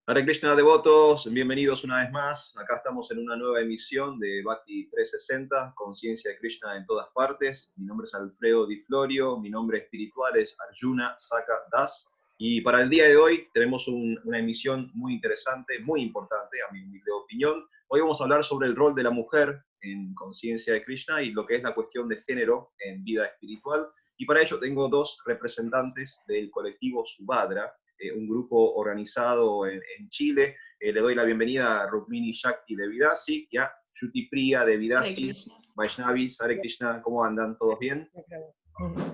Hare Krishna devotos, bienvenidos una vez más. Acá estamos en una nueva emisión de Bhakti 360, Conciencia de Krishna en todas partes. Mi nombre es Alfredo Di Florio, mi nombre espiritual es Arjuna Saka Das. Y para el día de hoy tenemos una emisión muy interesante, muy importante, a mi humilde opinión. Hoy vamos a hablar sobre el rol de la mujer en Conciencia de Krishna y lo que es la cuestión de género en vida espiritual. Y para ello tengo dos representantes del colectivo Subhadra, un grupo organizado en Chile. Le doy la bienvenida a Rukmini Shakti de Vidasi y a Shruti Priya de Hare Vidasi. Krishna. Vaishnavis, Hare Krishna, ¿cómo andan? ¿Todos bien?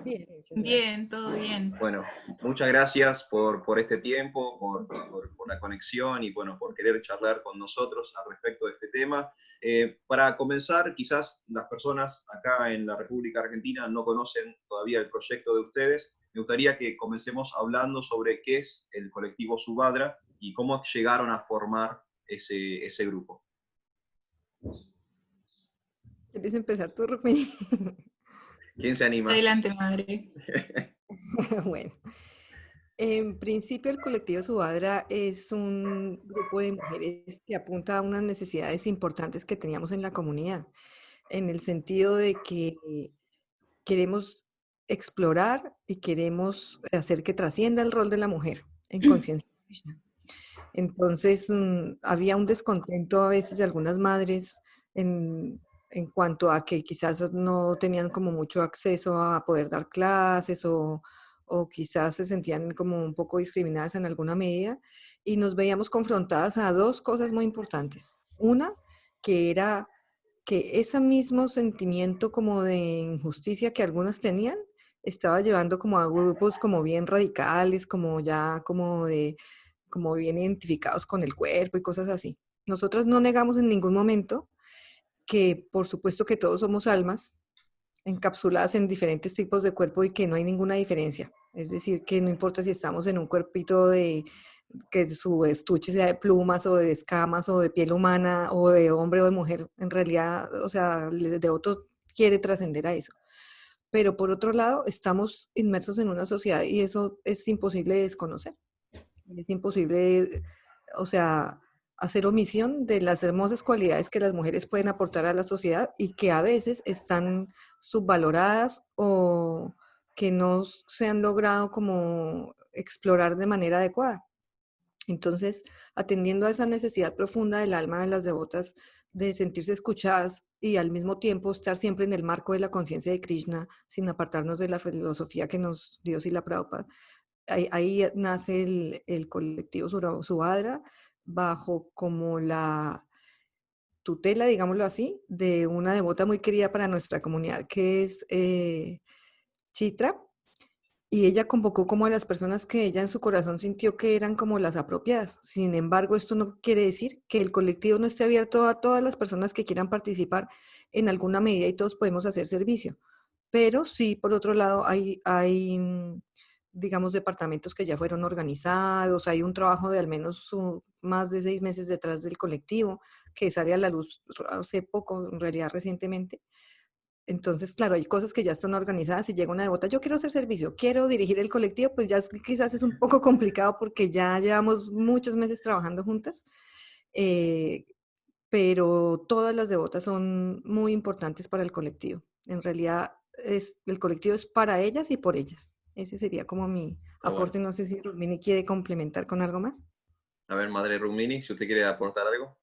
Bien, muchas gracias. Bien, todo bien. Bueno, muchas gracias por este tiempo, por la conexión y bueno, por querer charlar con nosotros al respecto de este tema. Para comenzar, quizás las personas acá en la República Argentina no conocen todavía el proyecto de ustedes. Me gustaría que comencemos hablando sobre qué es el colectivo Subhadra y cómo llegaron a formar ese grupo. ¿Quieres empezar tú, Rukmini? ¿Quién se anima? Adelante, madre. Bueno, en principio el colectivo Subhadra es un grupo de mujeres que apunta a unas necesidades importantes que teníamos en la comunidad, en el sentido de que queremos explorar y queremos hacer que trascienda el rol de la mujer en conciencia de Krishna. Entonces, había un descontento a veces de algunas madres en cuanto a que quizás no tenían como mucho acceso a poder dar clases o quizás se sentían como un poco discriminadas en alguna medida y nos veíamos confrontadas a dos cosas muy importantes. Una, que era que ese mismo sentimiento como de injusticia que algunas tenían estaba llevando como a grupos como bien radicales, como ya como bien identificados con el cuerpo y cosas así. Nosotras no negamos en ningún momento que por supuesto que todos somos almas encapsuladas en diferentes tipos de cuerpo y que no hay ninguna diferencia. Es decir, que no importa si estamos en un cuerpito de que su estuche sea de plumas o de escamas o de piel humana o de hombre o de mujer, en realidad, o sea, de otro quiere trascender a eso. Pero por otro lado, estamos inmersos en una sociedad y eso es imposible de desconocer. Es imposible, o sea, hacer omisión de las hermosas cualidades que las mujeres pueden aportar a la sociedad y que a veces están subvaloradas o que no se han logrado como explorar de manera adecuada. Entonces, atendiendo a esa necesidad profunda del alma de las devotas de sentirse escuchadas y al mismo tiempo estar siempre en el marco de la conciencia de Krishna, sin apartarnos de la filosofía que nos dio Srila Prabhupada, ahí nace el colectivo Subhadra bajo como la tutela, digámoslo así, de una devota muy querida para nuestra comunidad que es Chitra, y ella convocó como a las personas que ella en su corazón sintió que eran como las apropiadas. Sin embargo, esto no quiere decir que el colectivo no esté abierto a todas las personas que quieran participar en alguna medida y todos podemos hacer servicio. Pero sí, por otro lado, hay digamos, departamentos que ya fueron organizados, hay un trabajo de al menos más de 6 meses detrás del colectivo que sale a la luz hace poco, en realidad recientemente. Entonces, claro, hay cosas que ya están organizadas y llega una devota, yo quiero hacer servicio, quiero dirigir el colectivo, pues ya quizás es un poco complicado porque ya llevamos muchos meses trabajando juntas, eh, pero todas las devotas son muy importantes para el colectivo. En realidad, el colectivo es para ellas y por ellas. Ese sería como mi Ah, bueno. aporte. No sé si Rubini quiere complementar con algo más. A ver, Madre Rukmini, si usted quiere aportar algo.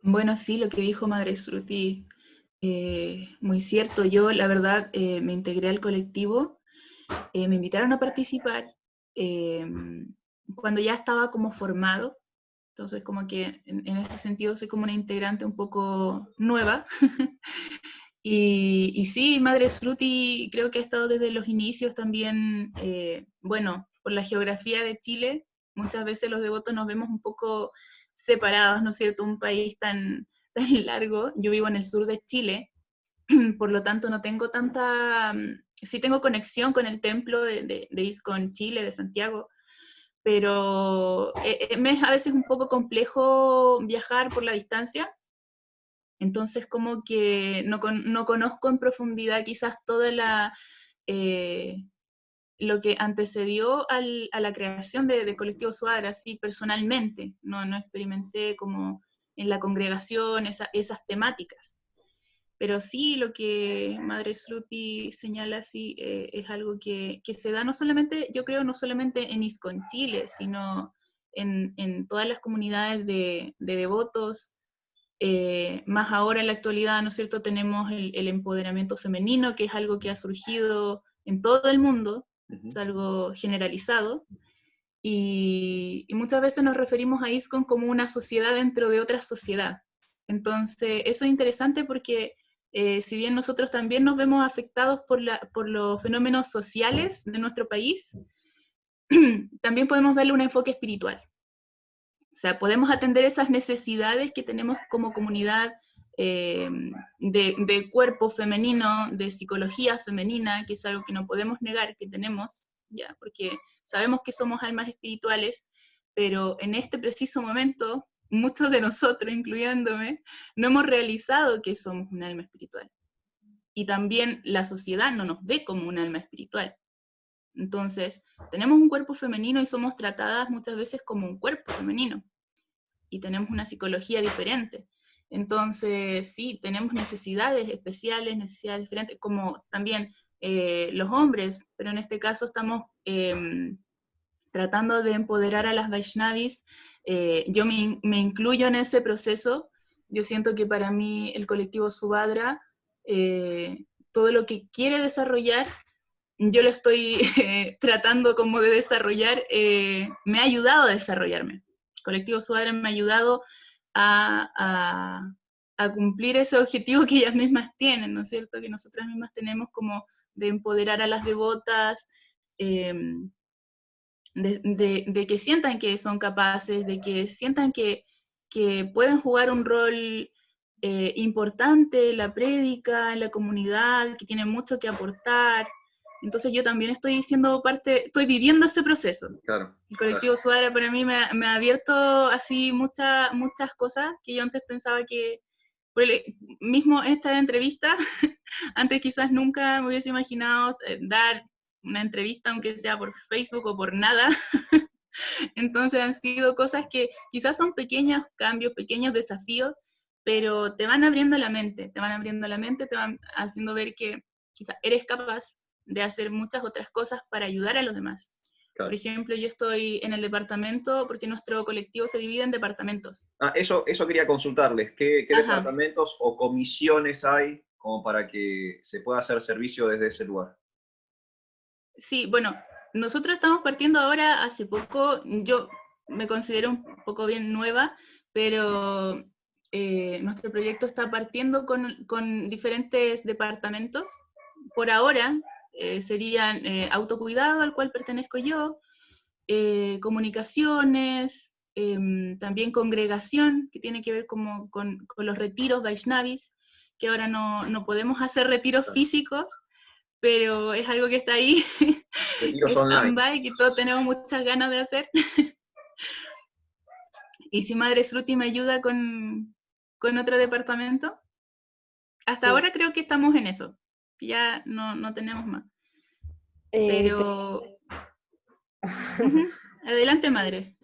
Bueno, sí, lo que dijo Madre Shruti, muy cierto. Yo, la verdad, me integré al colectivo, me invitaron a participar eh, cuando ya estaba como formado. Entonces, como que en ese sentido soy como una integrante un poco nueva. Y sí, Madre Shruti creo que ha estado desde los inicios también, bueno, por la geografía de Chile, muchas veces los devotos nos vemos un poco separados, ¿no es cierto? Un país tan, tan largo. Yo vivo en el sur de Chile, por lo tanto no tengo tanta, sí tengo conexión con el templo de ISKCON Chile, de Santiago, pero me es a veces un poco complejo viajar por la distancia. Entonces, como que no conozco en profundidad quizás toda la, eh, lo que antecedió a la creación de Colectivo Suadra, así personalmente, no experimenté como en la congregación esas temáticas. Pero sí, lo que Madre Sruti señala, sí, es algo que se da no solamente, yo creo, no solamente en ISKCON Chile, sino en todas las comunidades de devotos. Más ahora en la actualidad, ¿no es cierto?, tenemos el empoderamiento femenino, que es algo que ha surgido en todo el mundo, es algo generalizado, y muchas veces nos referimos a ISKCON como una sociedad dentro de otra sociedad. Entonces, eso es interesante porque si bien nosotros también nos vemos afectados por los fenómenos sociales de nuestro país, también podemos darle un enfoque espiritual. O sea, podemos atender esas necesidades que tenemos como comunidad de cuerpo femenino, de psicología femenina, que es algo que no podemos negar que tenemos, ya, porque sabemos que somos almas espirituales, pero en este preciso momento, muchos de nosotros, incluyéndome, no hemos realizado que somos un alma espiritual. Y también la sociedad no nos ve como un alma espiritual. Entonces, tenemos un cuerpo femenino y somos tratadas muchas veces como un cuerpo femenino. Y tenemos una psicología diferente. Entonces, sí, tenemos necesidades especiales, necesidades diferentes, como también los hombres, pero en este caso estamos tratando de empoderar a las Vaishnavis. Yo me incluyo en ese proceso. Yo siento que para mí el colectivo Subhadra, todo lo que quiere desarrollar, yo lo estoy tratando como de desarrollar, me ha ayudado a desarrollarme. El colectivo Subhadra me ha ayudado a cumplir ese objetivo que ellas mismas tienen, ¿no es cierto? Que nosotras mismas tenemos como de empoderar a las devotas, de que sientan que son capaces, de que sientan que pueden jugar un rol importante en la prédica, en la comunidad, que tienen mucho que aportar. Entonces yo también estoy siendo parte, estoy viviendo ese proceso. Claro. El colectivo Suadra para mí me ha abierto así muchas cosas que yo antes pensaba que, mismo esta entrevista, antes quizás nunca me hubiese imaginado dar una entrevista, aunque sea por Facebook o por nada. Entonces han sido cosas que quizás son pequeños cambios, pequeños desafíos, pero te van abriendo la mente, te van haciendo ver que quizás eres capaz de hacer muchas otras cosas para ayudar a los demás. Claro. Por ejemplo, yo estoy en el departamento, porque nuestro colectivo se divide en departamentos. Eso quería consultarles. ¿Qué departamentos o comisiones hay como para que se pueda hacer servicio desde ese lugar? Sí, bueno, nosotros estamos partiendo ahora hace poco. Yo me considero un poco bien nueva, pero nuestro proyecto está partiendo con diferentes departamentos. Por ahora serían autocuidado, al cual pertenezco yo, comunicaciones, también congregación, que tiene que ver con los retiros Vaishnavis, que ahora no podemos hacer retiros físicos, pero es algo que está ahí, stand-by, que todos tenemos muchas ganas de hacer. Y si Madre Sruti me ayuda con otro departamento, hasta ahora creo que estamos en eso, ya no tenemos más. Pero... Adelante, Madre.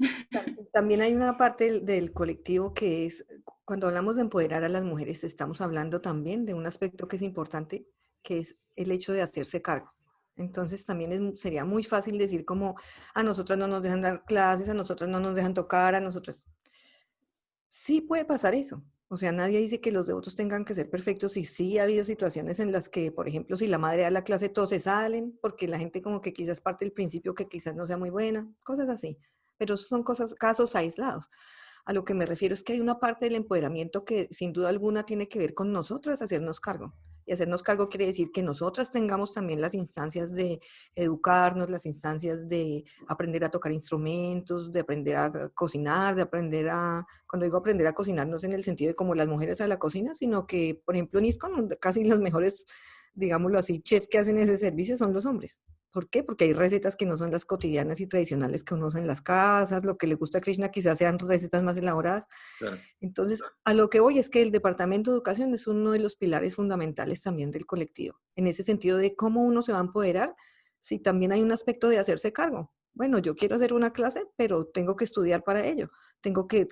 También hay una parte del colectivo que es, cuando hablamos de empoderar a las mujeres, estamos hablando también de un aspecto que es importante, que es el hecho de hacerse cargo. Entonces también sería muy fácil decir como a nosotras no nos dejan dar clases, a nosotras no nos dejan tocar, a nosotros. Sí puede pasar eso. O sea, nadie dice que los devotos tengan que ser perfectos y sí ha habido situaciones en las que, por ejemplo, si la madre da la clase, todos se salen porque la gente como que quizás parte del principio que quizás no sea muy buena, cosas así. Pero son casos aislados. A lo que me refiero es que hay una parte del empoderamiento que sin duda alguna tiene que ver con nosotras hacernos cargo. Y hacernos cargo quiere decir que nosotras tengamos también las instancias de educarnos, las instancias de aprender a tocar instrumentos, de aprender a cocinar, de aprender a... Cuando digo aprender a cocinar no es en el sentido de como las mujeres a la cocina, sino que, por ejemplo, en ISKCON casi los mejores, digámoslo así, chefs que hacen ese servicio son los hombres. ¿Por qué? Porque hay recetas que no son las cotidianas y tradicionales que uno usa en las casas, lo que le gusta a Krishna quizás sean recetas más elaboradas. Claro. Entonces, a lo que voy es que el Departamento de Educación es uno de los pilares fundamentales también del colectivo, en ese sentido de cómo uno se va a empoderar Sí, también hay un aspecto de hacerse cargo. Bueno, yo quiero hacer una clase, pero tengo que estudiar para ello.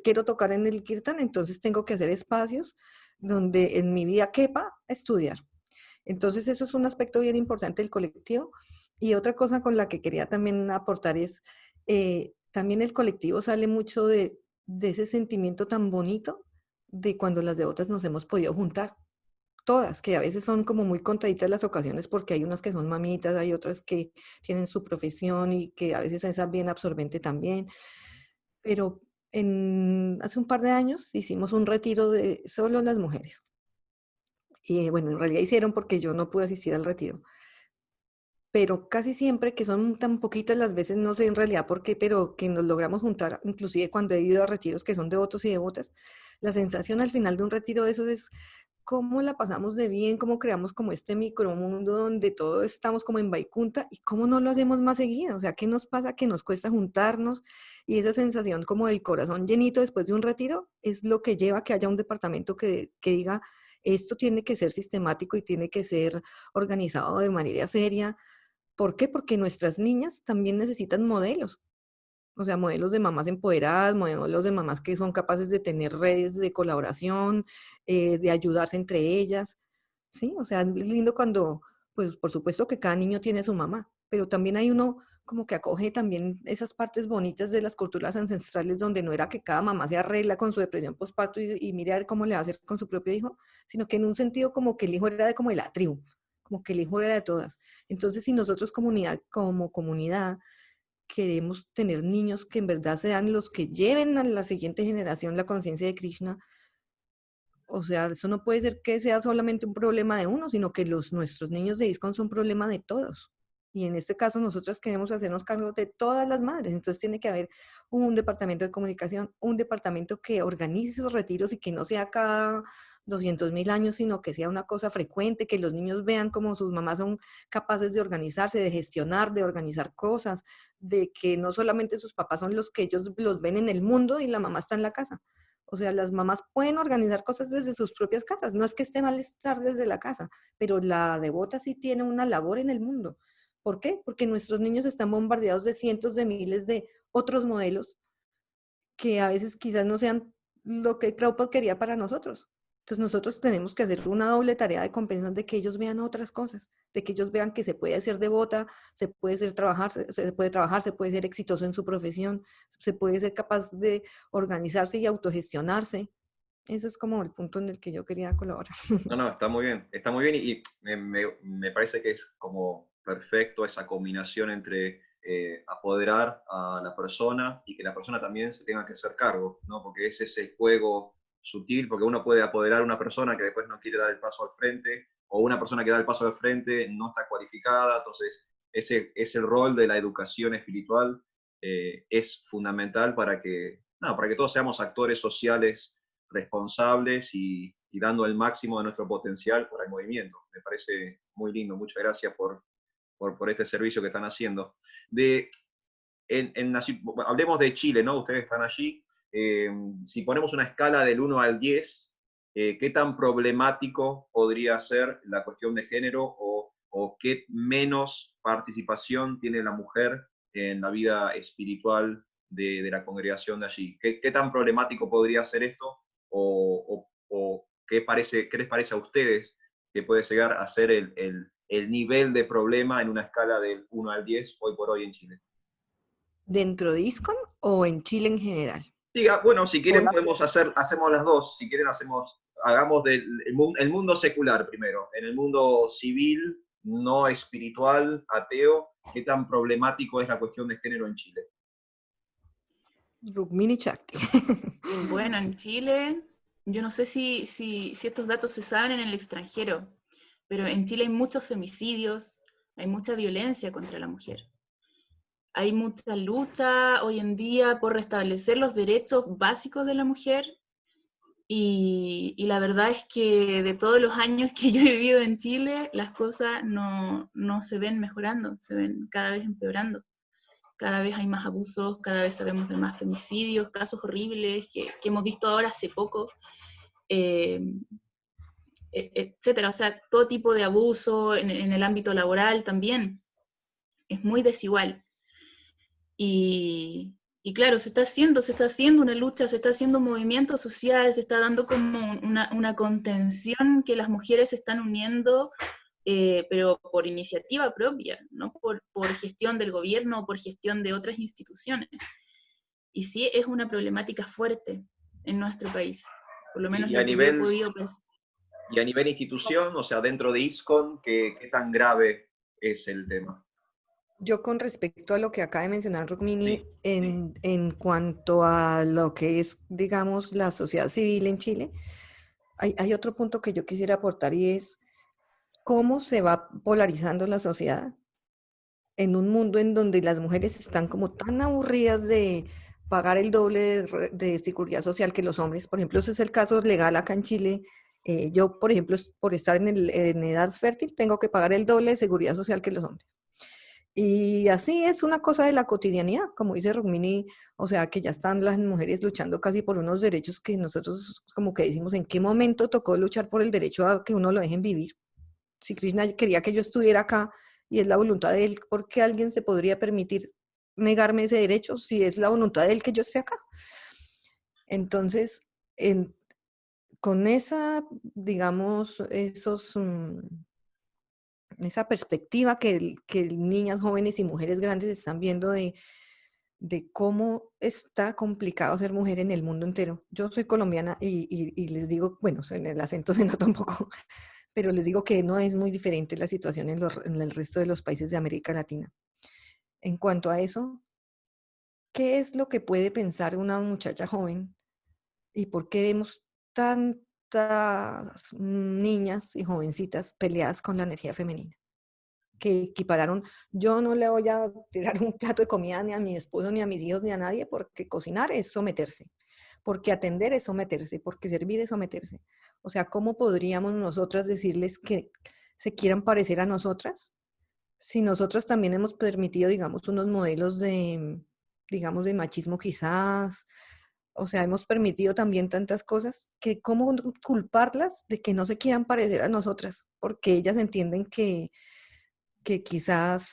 Quiero tocar en el kirtan, entonces tengo que hacer espacios donde en mi vida quepa estudiar. Entonces, eso es un aspecto bien importante del colectivo. Y otra cosa con la que quería también aportar es, también el colectivo sale mucho de ese sentimiento tan bonito de cuando las devotas nos hemos podido juntar. Todas, que a veces son como muy contaditas las ocasiones porque hay unas que son mamitas, hay otras que tienen su profesión y que a veces es bien absorbente también. Pero hace un par de años hicimos un retiro de solo las mujeres. Y bueno, en realidad hicieron porque yo no pude asistir al retiro. Pero casi siempre, que son tan poquitas las veces, no sé en realidad por qué, pero que nos logramos juntar, inclusive cuando he ido a retiros que son devotos y devotas, la sensación al final de un retiro de esos es cómo la pasamos de bien, cómo creamos como este micromundo donde todos estamos como en Vaikunta y cómo no lo hacemos más seguido. O sea, ¿qué nos pasa? Que nos cuesta juntarnos y esa sensación como del corazón llenito después de un retiro es lo que lleva a que haya un departamento que diga, esto tiene que ser sistemático y tiene que ser organizado de manera seria. ¿Por qué? Porque nuestras niñas también necesitan modelos, o sea, modelos de mamás empoderadas, modelos de mamás que son capaces de tener redes de colaboración, de ayudarse entre ellas, ¿sí? O sea, es lindo cuando, pues por supuesto que cada niño tiene su mamá, pero también hay uno como que acoge también esas partes bonitas de las culturas ancestrales donde no era que cada mamá se arregla con su depresión postparto y mire a ver cómo le va a hacer con su propio hijo, sino que en un sentido como que el hijo era de como de la tribu, como que el hijo era de todas. Entonces, si nosotros como comunidad queremos tener niños que en verdad sean los que lleven a la siguiente generación la conciencia de Krishna, o sea, eso no puede ser que sea solamente un problema de uno, sino que nuestros niños de ISKCON son un problema de todos. Y en este caso nosotros queremos hacernos cargo de todas las madres. Entonces tiene que haber un departamento de comunicación, un departamento que organice esos retiros y que no sea cada 200.000 años, sino que sea una cosa frecuente, que los niños vean cómo sus mamás son capaces de organizarse, de gestionar, de organizar cosas, de que no solamente sus papás son los que ellos los ven en el mundo y la mamá está en la casa. O sea, las mamás pueden organizar cosas desde sus propias casas. No es que esté mal estar desde la casa, pero la devota sí tiene una labor en el mundo. ¿Por qué? Porque nuestros niños están bombardeados de cientos de miles de otros modelos que a veces quizás no sean lo que Prabhupada quería para nosotros. Entonces nosotros tenemos que hacer una doble tarea de compensar de que ellos vean otras cosas, de que ellos vean que se puede ser devota, se puede trabajar, se puede ser exitoso en su profesión, se puede ser capaz de organizarse y autogestionarse. Ese es como el punto en el que yo quería colaborar. No, no, está muy bien y me parece que es como perfecto esa combinación entre apoderar a la persona y que la persona también se tenga que hacer cargo, ¿no? Porque es ese juego sutil, porque uno puede apoderar a una persona que después no quiere dar el paso al frente, o una persona que da el paso al frente no está cualificada, entonces ese rol de la educación espiritual es fundamental para que, no, para que todos seamos actores sociales responsables y dando el máximo de nuestro potencial por el movimiento. Me parece muy lindo. Muchas gracias por este servicio que están haciendo. Hablemos de Chile, ¿no? Ustedes están allí. Si ponemos una escala del 1 al 10, ¿qué tan problemático podría ser la cuestión de género o qué menos participación tiene la mujer en la vida espiritual de la congregación de allí? ¿Qué tan problemático podría ser esto? ¿O qué les parece a ustedes que puede llegar a ser el nivel de problema en una escala del 1 al 10 hoy por hoy en Chile? ¿Dentro de ISKCON o en Chile en general? Sí, bueno, si quieren Hola. hacemos las dos. Si quieren hagamos el mundo secular primero. En el mundo civil, no espiritual, ateo, ¿qué tan problemático es la cuestión de género en Chile? Rukmini Chakti. Bueno, en Chile, yo no sé si estos datos se saben en el extranjero, pero en Chile hay muchos femicidios, hay mucha violencia contra la mujer. Hay mucha lucha hoy en día por restablecer los derechos básicos de la mujer y la verdad es que de todos los años que yo he vivido en Chile, las cosas no se ven mejorando, se ven cada vez empeorando. Cada vez hay más abusos, cada vez sabemos de más femicidios, casos horribles que hemos visto ahora hace poco, eh, etcétera. O sea, todo tipo de abuso en el ámbito laboral también. es muy desigual. Y claro, se está haciendo una lucha, se está haciendo un movimiento social, se está dando como una contención que las mujeres se están uniendo, pero por iniciativa propia, no por gestión del gobierno o por gestión de otras instituciones. Y sí es una problemática fuerte en nuestro país, por lo menos Y lo a que yo he nivel, podido percibir. y a nivel institución, o sea, dentro de ISKCON, ¿qué tan grave es el tema? Yo con respecto a lo que acaba de mencionar Rukmini, Sí, en cuanto a lo que es, digamos, la sociedad civil en Chile, hay otro punto que yo quisiera aportar y es cómo se va polarizando la sociedad en un mundo en donde las mujeres están como tan aburridas de pagar el doble de seguridad social que los hombres. Por ejemplo, ese es el caso legal acá en Chile. Yo, por ejemplo, por estar en edad fértil, tengo que pagar el doble de seguridad social que los hombres. Y así es una cosa de la cotidianidad, como dice Rukmini, o sea, que ya están las mujeres luchando casi por unos derechos que nosotros como que decimos, ¿en qué momento tocó luchar por el derecho a que uno lo dejen vivir? Si Krishna quería que yo estuviera acá y es la voluntad de él, ¿por qué alguien se podría permitir negarme ese derecho si es la voluntad de él que yo esté acá? Entonces, con esa, digamos, esa perspectiva que niñas, jóvenes y mujeres grandes están viendo de cómo está complicado ser mujer en el mundo entero. Yo soy colombiana y les digo, bueno, en el acento se nota un poco, pero les digo que no es muy diferente la situación en el resto de los países de América Latina. En cuanto a eso, ¿qué es lo que puede pensar una muchacha joven y por qué vemos tantas niñas y jovencitas peleadas con la energía femenina? Que equipararon, yo no le voy a tirar un plato de comida ni a mi esposo, ni a mis hijos, ni a nadie, porque cocinar es someterse, porque atender es someterse, porque servir es someterse. O sea, ¿cómo podríamos nosotras decirles que se quieran parecer a nosotras si nosotras también hemos permitido, digamos, unos modelos de, digamos, de machismo quizás? O sea, hemos permitido también tantas cosas que cómo culparlas de que no se quieran parecer a nosotras, porque ellas entienden que quizás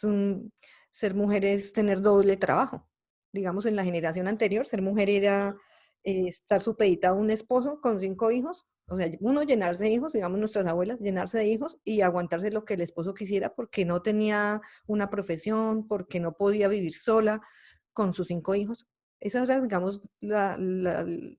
ser mujer es tener doble trabajo. Digamos, en la generación anterior, ser mujer era estar supeditada a un esposo con 5 hijos, o sea, uno llenarse de hijos, digamos nuestras abuelas, llenarse de hijos y aguantarse lo que el esposo quisiera porque no tenía una profesión, porque no podía vivir sola con sus 5 hijos. Esa era, digamos, el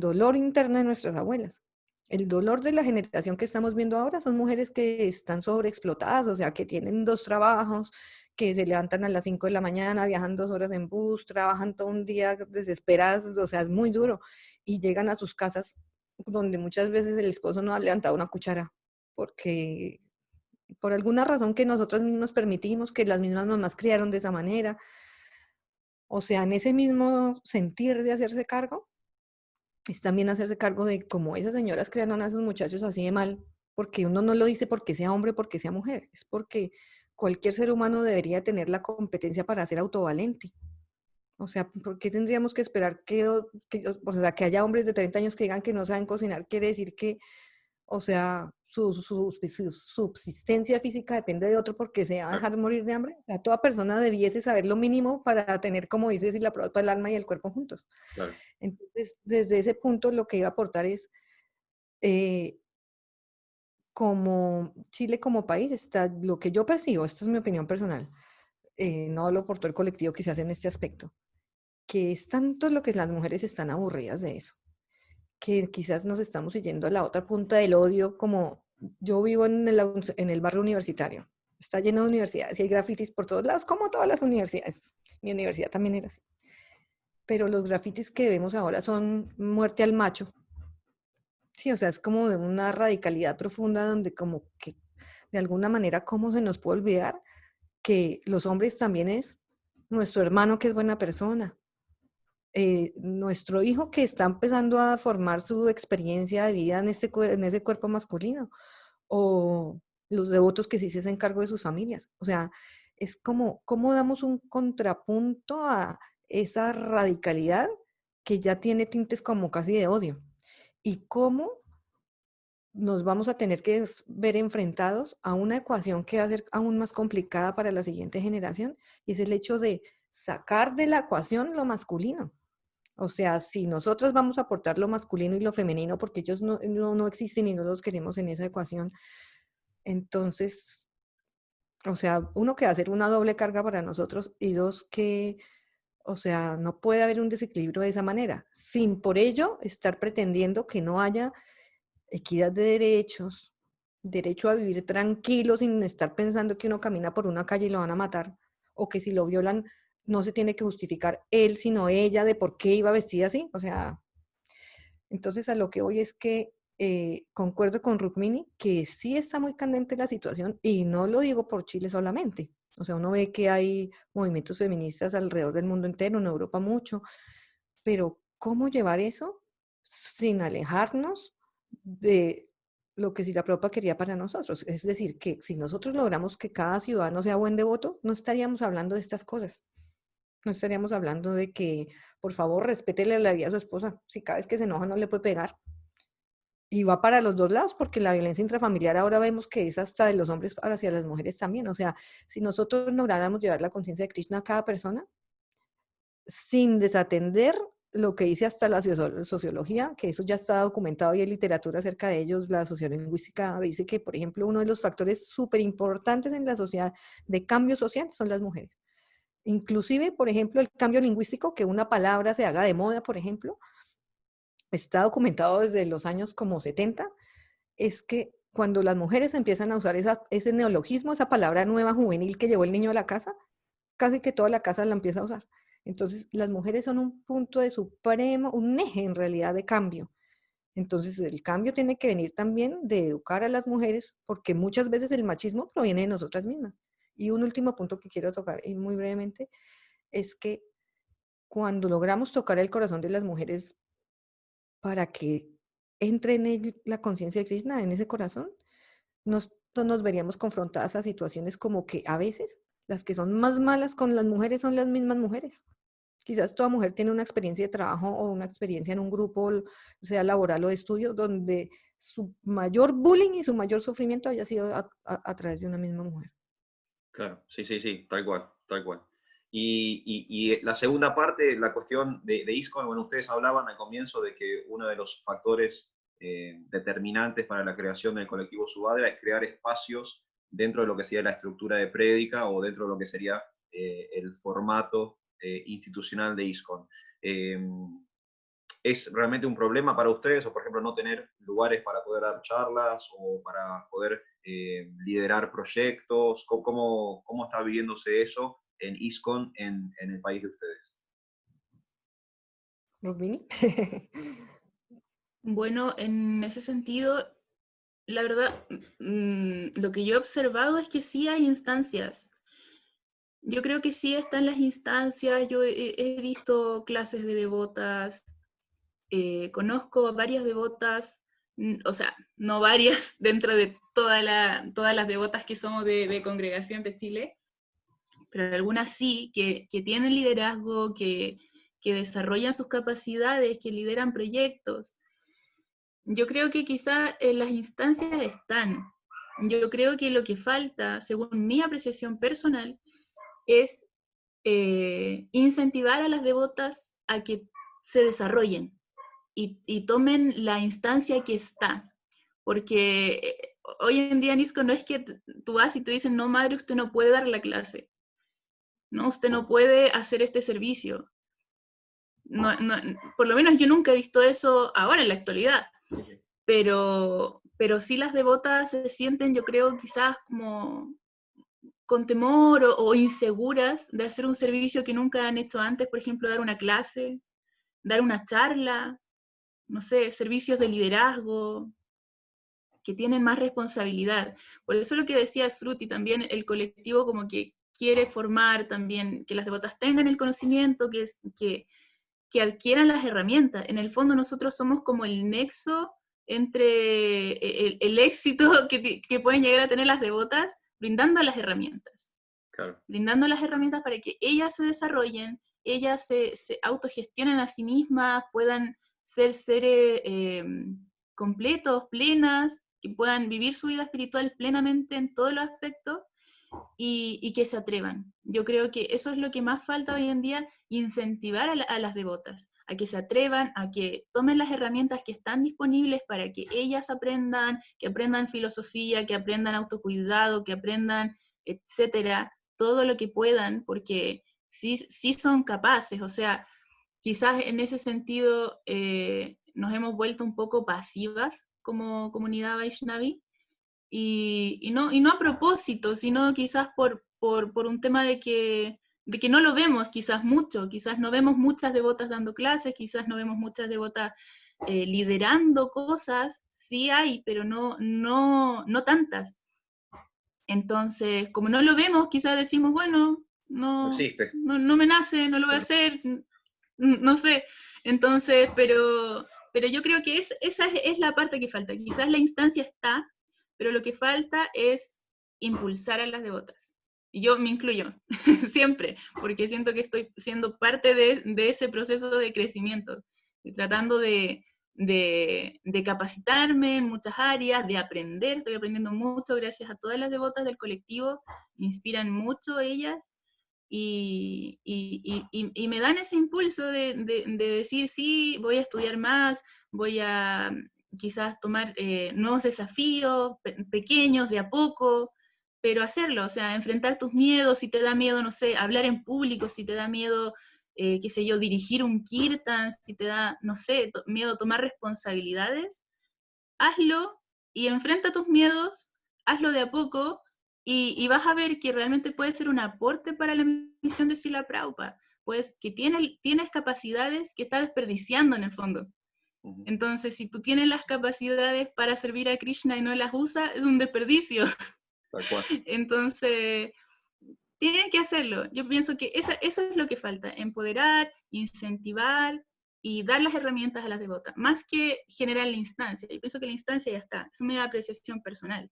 dolor interno de nuestras abuelas. El dolor de la generación que estamos viendo ahora son mujeres que están sobreexplotadas, o sea, que tienen 2 trabajos, que se levantan a las 5 de la mañana, viajan 2 horas en bus, trabajan todo un día desesperadas, o sea, es muy duro. Y llegan a sus casas donde muchas veces el esposo no ha levantado una cuchara, porque por alguna razón que nosotros mismos permitimos, que las mismas mamás criaron de esa manera, o sea, en ese mismo sentir de hacerse cargo, es también hacerse cargo de cómo esas señoras crearon a esos muchachos así de mal, porque uno no lo dice porque sea hombre, porque sea mujer, es porque cualquier ser humano debería tener la competencia para ser autovalente. O sea, ¿por qué tendríamos que esperar o sea, que haya hombres de 30 años que digan que no saben cocinar? Quiere decir que, o sea, su subsistencia física depende de otro porque se va a claro, dejar morir de hambre. O sea, toda persona debiese saber lo mínimo para tener, como dices, y la prueba para el alma y el cuerpo juntos. claro. Entonces, desde ese punto, lo que iba a aportar es, eh, como Chile como país está, lo que yo percibo, esto es mi opinión personal, no lo aportó el colectivo quizás en este aspecto, que es tanto lo que las mujeres están aburridas de eso, que quizás nos estamos yendo a la otra punta del odio, como yo vivo en el barrio universitario, está lleno de universidades y hay grafitis por todos lados, como todas las universidades. Mi universidad también era así. Pero los grafitis que vemos ahora son muerte al macho. Sí, o sea, es como de una radicalidad profunda donde como que de alguna manera, ¿cómo se nos puede olvidar que los hombres también es nuestro hermano que es buena persona, nuestro hijo que está empezando a formar su experiencia de vida en, en ese cuerpo masculino, o los devotos que sí se hacen cargo de sus familias? O sea, es como, ¿cómo damos un contrapunto a esa radicalidad que ya tiene tintes como casi de odio? ¿Y cómo nos vamos a tener que ver enfrentados a una ecuación que va a ser aún más complicada para la siguiente generación, y es el hecho de sacar de la ecuación lo masculino. O sea, si nosotros vamos a aportar lo masculino y lo femenino, porque ellos no existen y no los queremos en esa ecuación, entonces, o sea, uno, que va a ser una doble carga para nosotros, y dos, que, o sea, no puede haber un desequilibrio de esa manera, sin por ello estar pretendiendo que no haya equidad de derechos, derecho a vivir tranquilo sin estar pensando que uno camina por una calle y lo van a matar, o que si lo violan no se tiene que justificar él, sino ella, de por qué iba vestida así. O sea, entonces a lo que voy es que concuerdo con Rukmini que sí está muy candente la situación, y no lo digo por Chile solamente. O sea, uno ve que hay movimientos feministas alrededor del mundo entero, en Europa mucho, pero ¿cómo llevar eso sin alejarnos de lo que Sila Prabhupada quería para nosotros? Es decir, que si nosotros logramos que cada ciudadano sea buen devoto, no estaríamos hablando de estas cosas. No estaríamos hablando de que, por favor, respétele la vida a su esposa. Si cada vez que se enoja no le puede pegar. Y va para los dos lados, porque la violencia intrafamiliar ahora vemos que es hasta de los hombres hacia las mujeres también. O sea, si nosotros lográramos llevar la conciencia de Krishna a cada persona, sin desatender lo que dice hasta la sociología, que eso ya está documentado y hay literatura acerca de ellos. La sociolingüística dice que, por ejemplo, uno de los factores súper importantes en la sociedad de cambio social son las mujeres. Inclusive, por ejemplo, el cambio lingüístico, que una palabra se haga de moda, por ejemplo, está documentado desde los años como 70, es que cuando las mujeres empiezan a usar ese neologismo, esa palabra nueva juvenil que llevó el niño a la casa, casi que toda la casa la empieza a usar. Entonces, las mujeres son un punto de supremo, un eje en realidad de cambio. Entonces, el cambio tiene que venir también de educar a las mujeres, porque muchas veces el machismo proviene de nosotras mismas. Y un último punto que quiero tocar, y muy brevemente, es que cuando logramos tocar el corazón de las mujeres para que entre en la conciencia de Krishna, en ese corazón, nos veríamos confrontadas a situaciones como que a veces las que son más malas con las mujeres son las mismas mujeres. Quizás toda mujer tiene una experiencia de trabajo o una experiencia en un grupo, sea laboral o de estudio, donde su mayor bullying y su mayor sufrimiento haya sido a través de una misma mujer. Claro, sí, sí, sí, tal cual, tal cual. Y la segunda parte, la cuestión de ISKCON, bueno, ustedes hablaban al comienzo de que uno de los factores determinantes para la creación del colectivo Subhadra es crear espacios dentro de lo que sería la estructura de prédica o dentro de lo que sería el formato institucional de ISKCON. ¿Es realmente un problema para ustedes, o por ejemplo no tener lugares para poder dar charlas o para poder liderar proyectos? ¿Cómo está viviéndose eso en ISKCON en el país de ustedes? ¿Rukmini? Bueno, en ese sentido, la verdad, lo que yo he observado es que sí hay instancias. Yo creo que sí están las instancias. Yo he visto clases de devotas, conozco a varias devotas, o sea, no varias dentro de todas las devotas que somos de Congregación de Chile, pero algunas sí, que tienen liderazgo, que desarrollan sus capacidades, que lideran proyectos. Yo creo que quizás las instancias están. Yo creo que lo que falta, según mi apreciación personal, es incentivar a las devotas a que se desarrollen y tomen la instancia que está. Porque hoy en día, Nisco, no es que tú vas y te dicen, no, madre, usted no puede dar la clase. No, usted no puede hacer este servicio. No, por lo menos yo nunca he visto eso ahora en la actualidad. Pero sí las devotas se sienten, yo creo, quizás como con temor o inseguras de hacer un servicio que nunca han hecho antes, por ejemplo, dar una clase, dar una charla, no sé, servicios de liderazgo, que tienen más responsabilidad. Por eso lo que decía Sruti, también el colectivo como que quiere formar también, que las devotas tengan el conocimiento, que adquieran las herramientas. En el fondo nosotros somos como el nexo entre el éxito que pueden llegar a tener las devotas, brindando las herramientas. Claro. Brindando las herramientas para que ellas se desarrollen, ellas se autogestionen a sí mismas, puedan ser seres completos, plenas, que puedan vivir su vida espiritual plenamente en todos los aspectos y que se atrevan. Yo creo que eso es lo que más falta hoy en día, incentivar a las devotas, a que se atrevan, a que tomen las herramientas que están disponibles para que ellas aprendan, que aprendan filosofía, que aprendan autocuidado, que aprendan, etcétera, todo lo que puedan, porque sí son capaces, o sea, quizás en ese sentido nos hemos vuelto un poco pasivas como comunidad Vaishnavi, y no a propósito, sino quizás por un tema de que no lo vemos quizás mucho, quizás no vemos muchas devotas dando clases, quizás no vemos muchas devotas liderando cosas, sí hay, pero no tantas. Entonces, como no lo vemos, quizás decimos, bueno, No existe. no me nace, no lo voy a hacer, no sé. Entonces, pero yo creo que esa es la parte que falta. Quizás la instancia está, pero lo que falta es impulsar a las devotas. Y yo me incluyo, siempre, porque siento que estoy siendo parte de ese proceso de crecimiento, tratando de capacitarme en muchas áreas, de aprender. Estoy aprendiendo mucho gracias a todas las devotas del colectivo, me inspiran mucho ellas, y me dan ese impulso de decir, sí, voy a estudiar más, voy a quizás tomar nuevos desafíos, pequeños, de a poco, pero hacerlo, o sea, enfrentar tus miedos. Si te da miedo, no sé, hablar en público, si te da miedo, qué sé yo, dirigir un kirtan, si te da, no sé, miedo a tomar responsabilidades, hazlo y enfrenta tus miedos, hazlo de a poco, y vas a ver que realmente puede ser un aporte para la misión de Srila Prabhupada, pues que tienes capacidades que está desperdiciando en el fondo. Entonces, si tú tienes las capacidades para servir a Krishna y no las usas, es un desperdicio. Tal cual. Entonces, tienes que hacerlo. Yo pienso que eso es lo que falta, empoderar, incentivar y dar las herramientas a las devotas, más que generar la instancia. Yo pienso que la instancia ya está, es una apreciación personal.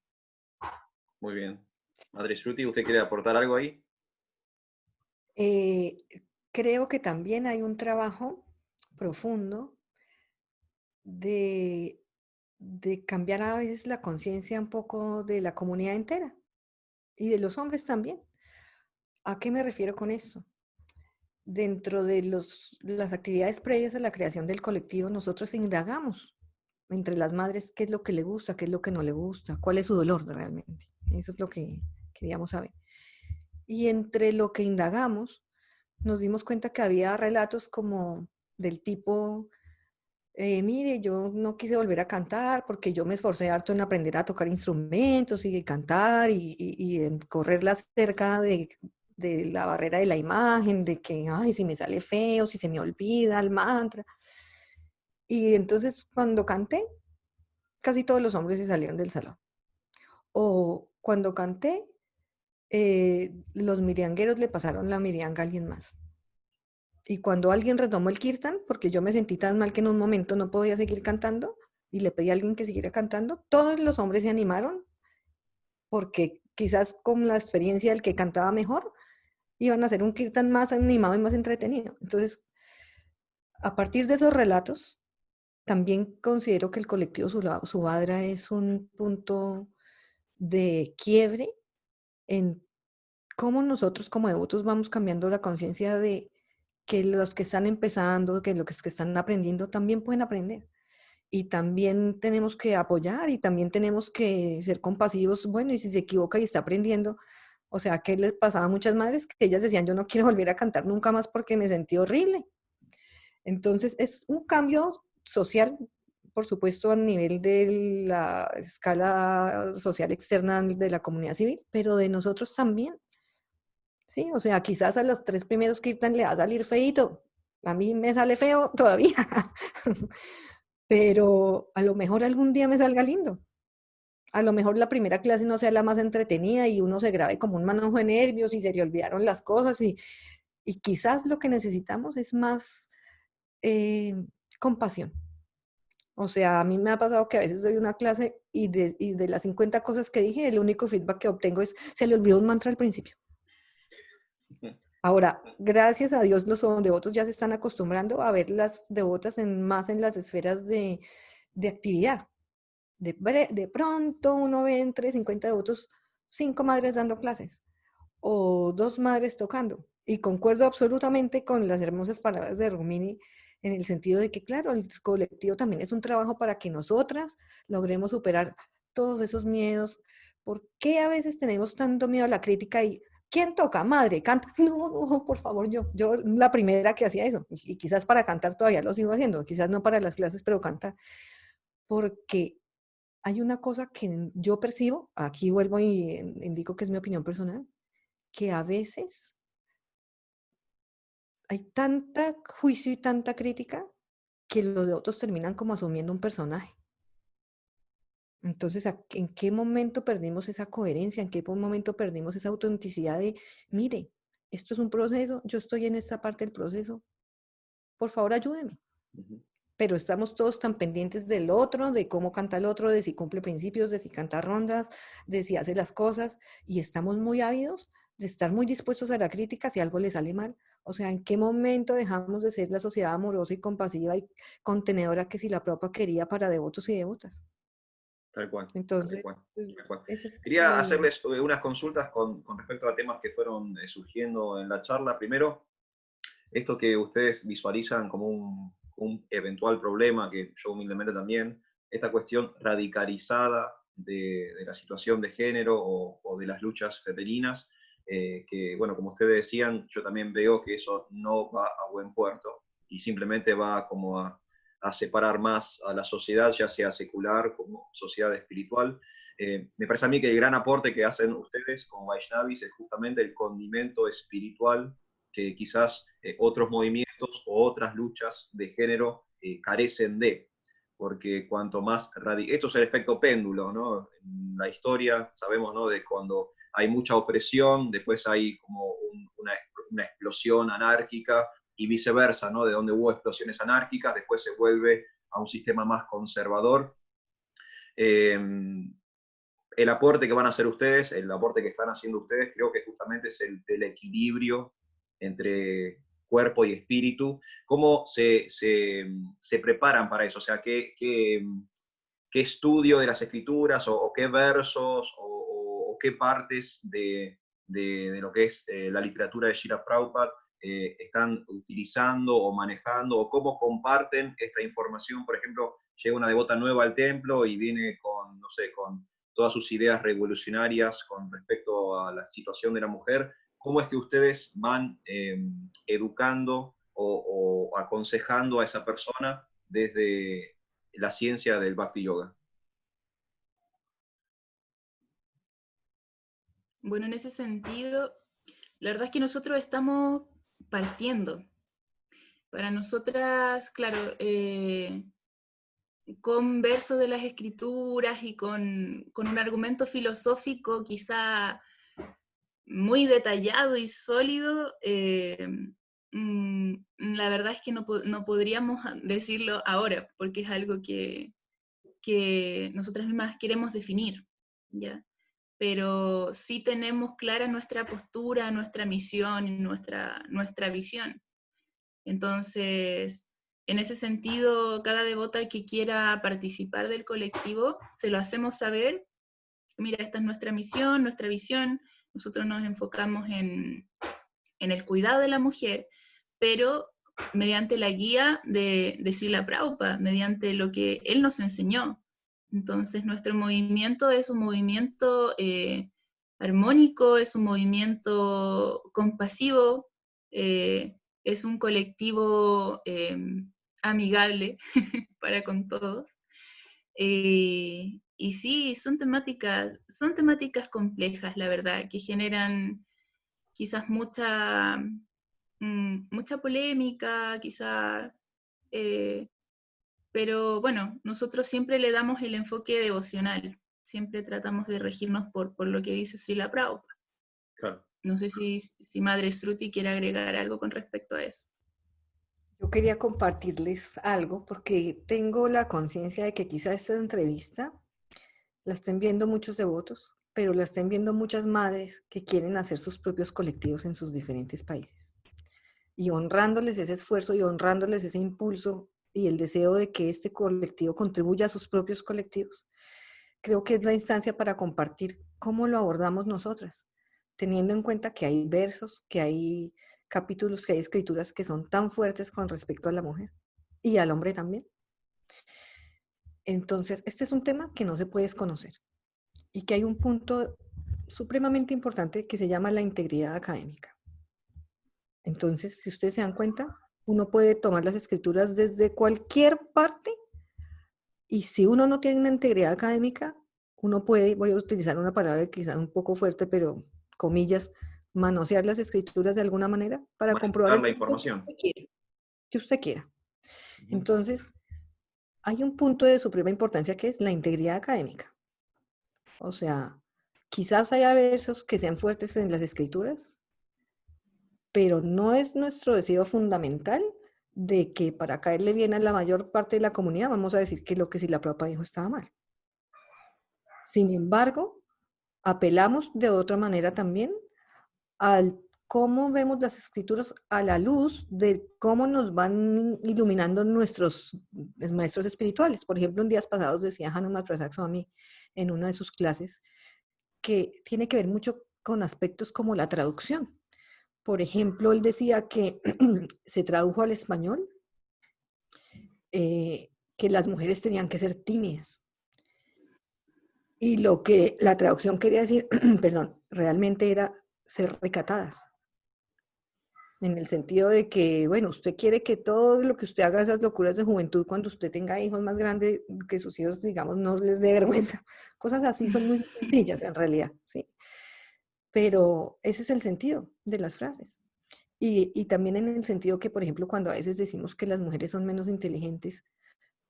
Muy bien. Madre Shruti, ¿usted quiere aportar algo ahí? Creo que también hay un trabajo profundo de, de cambiar a veces la conciencia un poco de la comunidad entera y de los hombres también. ¿A qué me refiero con esto? Dentro de las actividades previas a la creación del colectivo, nosotros indagamos entre las madres qué es lo que le gusta, qué es lo que no le gusta, cuál es su dolor realmente. Eso es lo que queríamos saber. Y entre lo que indagamos, nos dimos cuenta que había relatos como del tipo, mire, yo no quise volver a cantar porque yo me esforcé harto en aprender a tocar instrumentos y cantar y en correrla cerca de la barrera de la imagen, de que, ay, si me sale feo, si se me olvida el mantra. Y entonces cuando canté, casi todos los hombres se salieron del salón. O cuando canté, los miriangueros le pasaron la mirianga a alguien más. Y cuando alguien retomó el kirtan, porque yo me sentí tan mal que en un momento no podía seguir cantando, y le pedí a alguien que siguiera cantando, todos los hombres se animaron, porque quizás con la experiencia del que cantaba mejor, iban a hacer un kirtan más animado y más entretenido. Entonces, a partir de esos relatos, también considero que el colectivo Subhadra es un punto de quiebre en cómo nosotros como devotos vamos cambiando la conciencia de que los que están empezando, que los que están aprendiendo también pueden aprender. Y también tenemos que apoyar y también tenemos que ser compasivos. Bueno, y si se equivoca y está aprendiendo, o sea, ¿qué les pasaba a muchas madres? Que ellas decían, yo no quiero volver a cantar nunca más porque me sentí horrible. Entonces, es un cambio social, por supuesto, a nivel de la escala social externa de la comunidad civil, pero de nosotros también. Sí, o sea, quizás a los 3 primeros kirtan le va a salir feíto. A mí me sale feo todavía, pero a lo mejor algún día me salga lindo. A lo mejor la primera clase no sea la más entretenida y uno se grabe como un manojo de nervios y se le olvidaron las cosas y quizás lo que necesitamos es más compasión. O sea, a mí me ha pasado que a veces doy una clase y de las 50 cosas que dije, el único feedback que obtengo es, se le olvidó un mantra al principio. Ahora, gracias a Dios, los devotos ya se están acostumbrando a ver las devotas más en las esferas de actividad. De pronto uno ve entre 50 devotos 5 madres dando clases o 2 madres tocando. Y concuerdo absolutamente con las hermosas palabras de Rumini en el sentido de que, claro, el colectivo también es un trabajo para que nosotras logremos superar todos esos miedos. ¿Por qué a veces tenemos tanto miedo a la crítica y quién toca? Madre, canta. No, no, por favor, yo la primera que hacía eso. Y quizás para cantar todavía lo sigo haciendo, quizás no para las clases, pero cantar. Porque hay una cosa que yo percibo, aquí vuelvo y indico que es mi opinión personal, que a veces hay tanta juicio y tanta crítica que los de otros terminan como asumiendo un personaje. Entonces, ¿en qué momento perdimos esa coherencia? ¿En qué momento perdimos esa autenticidad de, mire, esto es un proceso, yo estoy en esta parte del proceso, por favor ayúdeme? Ujú. Pero estamos todos tan pendientes del otro, de cómo canta el otro, de si cumple principios, de si canta rondas, de si hace las cosas, y estamos muy ávidos de estar muy dispuestos a la crítica si algo le sale mal. O sea, ¿en qué momento dejamos de ser la sociedad amorosa y compasiva y contenedora que si la propia quería para devotos y devotas? Tal cual, tal Entonces, cual, pues, tal cual. ese es como Quería hacerles unas consultas con respecto a temas que fueron surgiendo en la charla. Primero, esto que ustedes visualizan como un eventual problema, que yo humildemente también, esta cuestión radicalizada de la situación de género o de las luchas femeninas, que, bueno, como ustedes decían, yo también veo que eso no va a buen puerto y simplemente va como a separar más a la sociedad, ya sea secular como sociedad espiritual. Me parece a mí que el gran aporte que hacen ustedes como Vaishnavis es justamente el condimento espiritual que quizás otros movimientos o otras luchas de género carecen de, porque cuanto más esto es el efecto péndulo, ¿no? En la historia sabemos, ¿no?, de cuando hay mucha opresión, después hay como una explosión anárquica y viceversa, ¿no? De donde hubo explosiones anárquicas, después se vuelve a un sistema más conservador. El aporte que van a hacer ustedes, el aporte que están haciendo ustedes, creo que justamente es el del equilibrio entre cuerpo y espíritu. ¿Cómo se preparan para eso? O sea, ¿qué estudio de las escrituras o qué versos o qué partes de lo que es la literatura de Srila Prabhupada están utilizando o manejando, o cómo comparten esta información? Por ejemplo, llega una devota nueva al templo y viene con, no sé, con todas sus ideas revolucionarias con respecto a la situación de la mujer. ¿Cómo es que ustedes van educando o aconsejando a esa persona desde la ciencia del Bhakti Yoga? Bueno, en ese sentido, la verdad es que nosotros estamos partiendo. Para nosotras, claro, con versos de las escrituras y con un argumento filosófico quizá muy detallado y sólido, la verdad es que no podríamos decirlo ahora, porque es algo que nosotras mismas queremos definir, ¿ya? Pero sí tenemos clara nuestra postura, nuestra misión y nuestra visión. Entonces, en ese sentido, cada devota que quiera participar del colectivo, se lo hacemos saber. Mira, esta es nuestra misión, nuestra visión. Nosotros nos enfocamos en el cuidado de la mujer, pero mediante la guía de Srila Prabhupada, mediante lo que él nos enseñó. Entonces, nuestro movimiento es un movimiento armónico, es un movimiento compasivo, es un colectivo amigable para con todos. Y sí, son temáticas complejas, la verdad, que generan quizás mucha polémica, quizás, pero bueno, nosotros siempre le damos el enfoque devocional, siempre tratamos de regirnos por lo que dice Srila Prabhupada. Claro. No sé si Madre Sruti quiere agregar algo con respecto a eso. Yo quería compartirles algo porque tengo la conciencia de que quizá esta entrevista la estén viendo muchos devotos, pero la estén viendo muchas madres que quieren hacer sus propios colectivos en sus diferentes países. Y honrándoles ese esfuerzo y honrándoles ese impulso y el deseo de que este colectivo contribuya a sus propios colectivos. creo que es la instancia para compartir cómo lo abordamos nosotras, teniendo en cuenta que hay versos, que hay capítulos, que hay escrituras que son tan fuertes con respecto a la mujer y al hombre también. Entonces, este es un tema que no se puede desconocer y que hay un punto supremamente importante que se llama la integridad académica. Entonces, si ustedes se dan cuenta, uno puede tomar las escrituras desde cualquier parte y si uno no tiene una integridad académica, uno puede, voy a utilizar una palabra quizás un poco fuerte, pero comillas, manosear las escrituras de alguna manera para comprobar Manipular el la punto información. que usted quiera. Entonces, hay un punto de suprema importancia que es la integridad académica. O sea, quizás haya versos que sean fuertes en las escrituras, pero no es nuestro deseo fundamental de que para caerle bien a la mayor parte de la comunidad vamos a decir que lo que si la Prabhupada dijo estaba mal. Sin embargo, apelamos de otra manera también al cómo vemos las escrituras a la luz de cómo nos van iluminando nuestros maestros espirituales. Por ejemplo, en días pasados decía Hanuman Prasad Swami en una de sus clases que tiene que ver mucho con aspectos como la traducción. Por ejemplo, él decía que se tradujo al español que las mujeres tenían que ser tímidas. Y lo que la traducción quería decir, perdón, realmente era ser recatadas. En el sentido de que, bueno, usted quiere que todo lo que usted haga, esas locuras de juventud, cuando usted tenga hijos más grandes, que sus hijos, digamos, no les dé vergüenza. Cosas así son muy sencillas en realidad, ¿sí? Pero ese es el sentido de las frases. Y también en el sentido que, por ejemplo, cuando a veces decimos que las mujeres son menos inteligentes,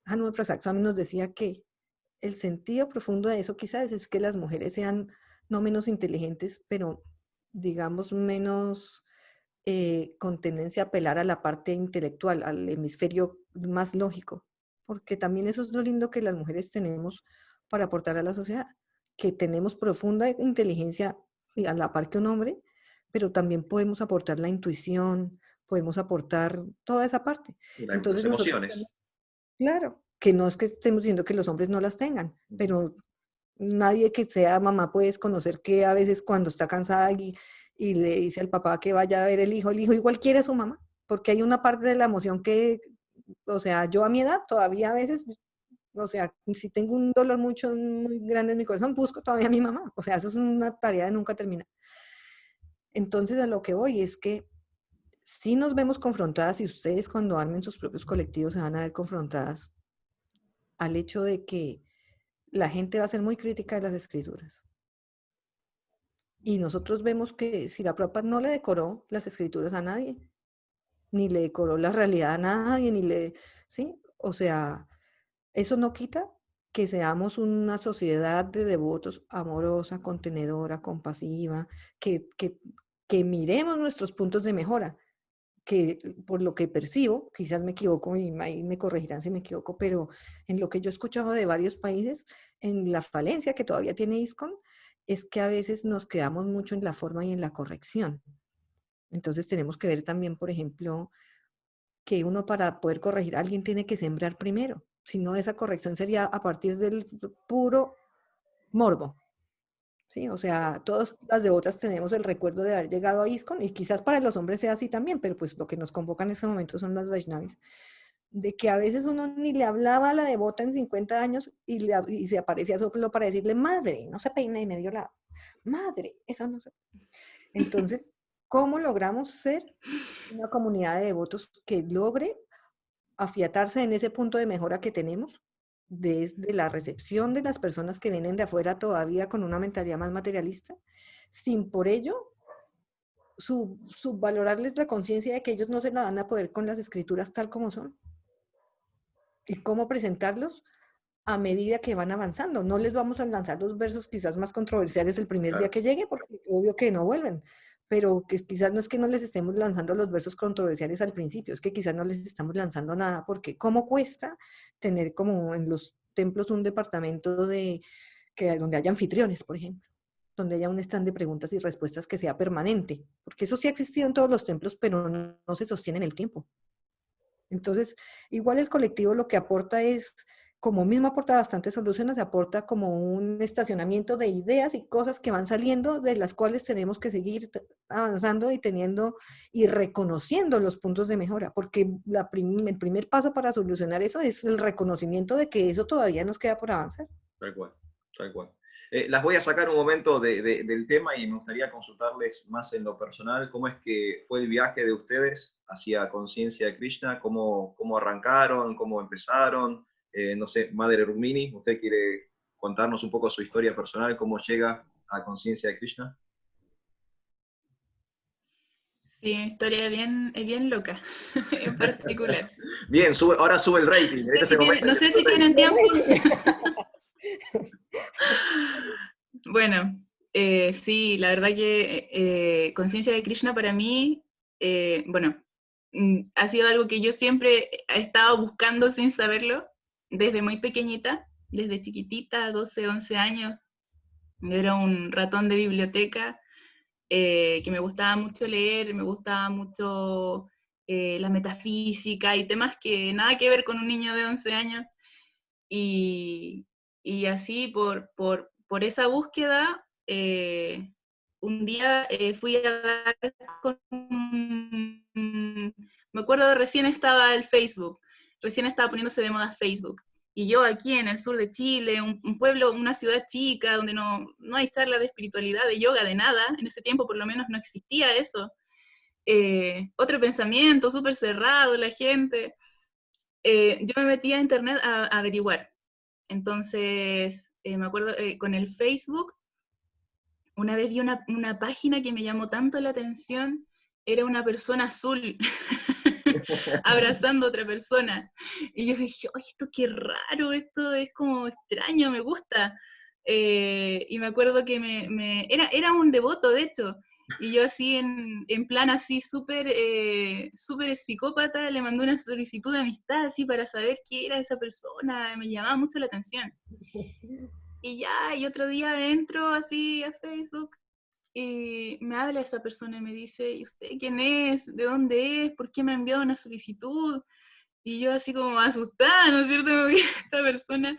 Hanuman Prasad Swami nos decía que el sentido profundo de eso quizás es que las mujeres sean no menos inteligentes, pero digamos menos con tendencia a apelar a la parte intelectual, al hemisferio más lógico, porque también eso es lo lindo que las mujeres tenemos para aportar a la sociedad, que tenemos profunda inteligencia a la par que un hombre, pero también podemos aportar la intuición, podemos aportar toda esa parte. Y las Entonces nosotros, emociones. claro, que no es que estemos diciendo que los hombres no las tengan, pero nadie que sea mamá puede desconocer que a veces cuando está cansada y le dice al papá que vaya a ver el hijo igual quiere a su mamá, porque hay una parte de la emoción que, o sea, yo a mi edad todavía a veces, o sea, si tengo un dolor muy grande en mi corazón, busco todavía a mi mamá, o sea, eso es una tarea de nunca terminar. Entonces a lo que voy es que si nos vemos confrontadas y ustedes cuando armen sus propios colectivos se van a ver confrontadas al hecho de que la gente va a ser muy crítica de las escrituras. Y nosotros vemos que si la Prabhupada no le decoró las escrituras a nadie, ni le decoró la realidad a nadie, ni le, ¿sí? O sea, eso no quita que seamos una sociedad de devotos amorosa, contenedora, compasiva, que miremos nuestros puntos de mejora, que por lo que percibo, quizás me equivoco y ahí me corregirán si me equivoco, pero en lo que yo he escuchado de varios países, en la falencia que todavía tiene ISKCON, es que a veces nos quedamos mucho en la forma y en la corrección. Entonces tenemos que ver también, por ejemplo, que uno para poder corregir a alguien tiene que sembrar primero. Si no, esa corrección sería a partir del puro morbo. Sí, o sea, todas las devotas tenemos el recuerdo de haber llegado a ISKCON y quizás para los hombres sea así también, pero pues lo que nos convoca en este momento son las Vaishnavis, de que a veces uno ni le hablaba a la devota en 50 años y se aparecía solo para decirle, madre, no se peine de medio lado, madre, eso no se... Entonces, ¿cómo logramos ser una comunidad de devotos que logre afiatarse en ese punto de mejora que tenemos? Desde la recepción de las personas que vienen de afuera todavía con una mentalidad más materialista, sin por ello subvalorarles la conciencia de que ellos no se la van a poder con las escrituras tal como son. Y cómo presentarlos a medida que van avanzando. No les vamos a lanzar los versos quizás más controversiales el primer día que llegue, porque obvio que no vuelven. Pero que quizás no es que no les estemos lanzando los versos controversiales al principio, es que quizás no les estamos lanzando nada, porque ¿cómo cuesta tener como en los templos un departamento donde haya anfitriones, por ejemplo? Donde haya un stand de preguntas y respuestas que sea permanente, porque eso sí ha existido en todos los templos, pero no se sostiene en el tiempo. Entonces, igual el colectivo lo que aporta es como mismo aporta bastantes soluciones, aporta como un estacionamiento de ideas y cosas que van saliendo, de las cuales tenemos que seguir avanzando y teniendo y reconociendo los puntos de mejora, porque el primer paso para solucionar eso es el reconocimiento de que eso todavía nos queda por avanzar. Tal cual, tal cual. Las voy a sacar un momento del tema y me gustaría consultarles más en lo personal, cómo es que fue el viaje de ustedes hacia Conciencia de Krishna, cómo arrancaron, cómo empezaron. No sé, Madre Rukmini, ¿usted quiere contarnos un poco su historia personal, cómo llega a Conciencia de Krishna? Sí, mi historia es bien loca, en particular. Bien, ahora sube el rating. En este momento No que sé sube si el rating. tienen tiempo. Bueno, sí, la verdad que Conciencia de Krishna para mí, bueno, ha sido algo que yo siempre he estado buscando sin saberlo, desde muy pequeñita, desde chiquitita, 12, 11 años. Yo era un ratón de biblioteca, que me gustaba mucho leer, me gustaba mucho la metafísica y temas que nada que ver con un niño de 11 años. Y, y así por esa búsqueda, un día fui a dar con me acuerdo recién estaba el Facebook, recién estaba poniéndose de moda Facebook. Y yo aquí en el sur de Chile, un pueblo, una ciudad chica, donde no hay charla de espiritualidad, de yoga, de nada, en ese tiempo por lo menos no existía eso. Otro pensamiento, súper cerrado la gente. Yo me metí a internet a averiguar. Entonces, me acuerdo con el Facebook, una vez vi una página que me llamó tanto la atención, era una persona azul abrazando a otra persona. Y yo dije, oye, esto qué raro, esto es como extraño, me gusta. Y me acuerdo que era un devoto, de hecho, y yo así en plan así súper psicópata le mandé una solicitud de amistad así para saber qué era esa persona, me llamaba mucho la atención. Y ya, y otro día entro así a Facebook y me habla esa persona y me dice, ¿y usted quién es? ¿De dónde es? ¿Por qué me ha enviado una solicitud? Y yo así como asustada, ¿no es cierto? Como que esta persona.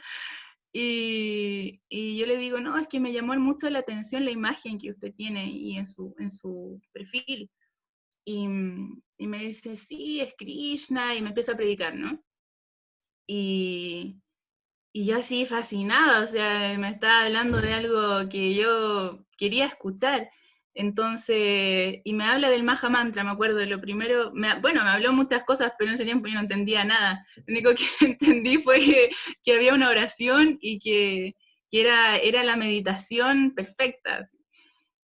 Y yo le digo, no, es que me llamó mucho la atención la imagen que usted tiene y en su perfil. Y me dice, sí, es Krishna, y me empieza a predicar, ¿no? Y, y yo así fascinada, o sea, me estaba hablando de algo que yo quería escuchar. Entonces, y me habla del Maha Mantra, me acuerdo, de lo primero, bueno, me habló muchas cosas, pero en ese tiempo yo no entendía nada. Lo único que entendí fue que había una oración y que era la meditación perfecta. Así.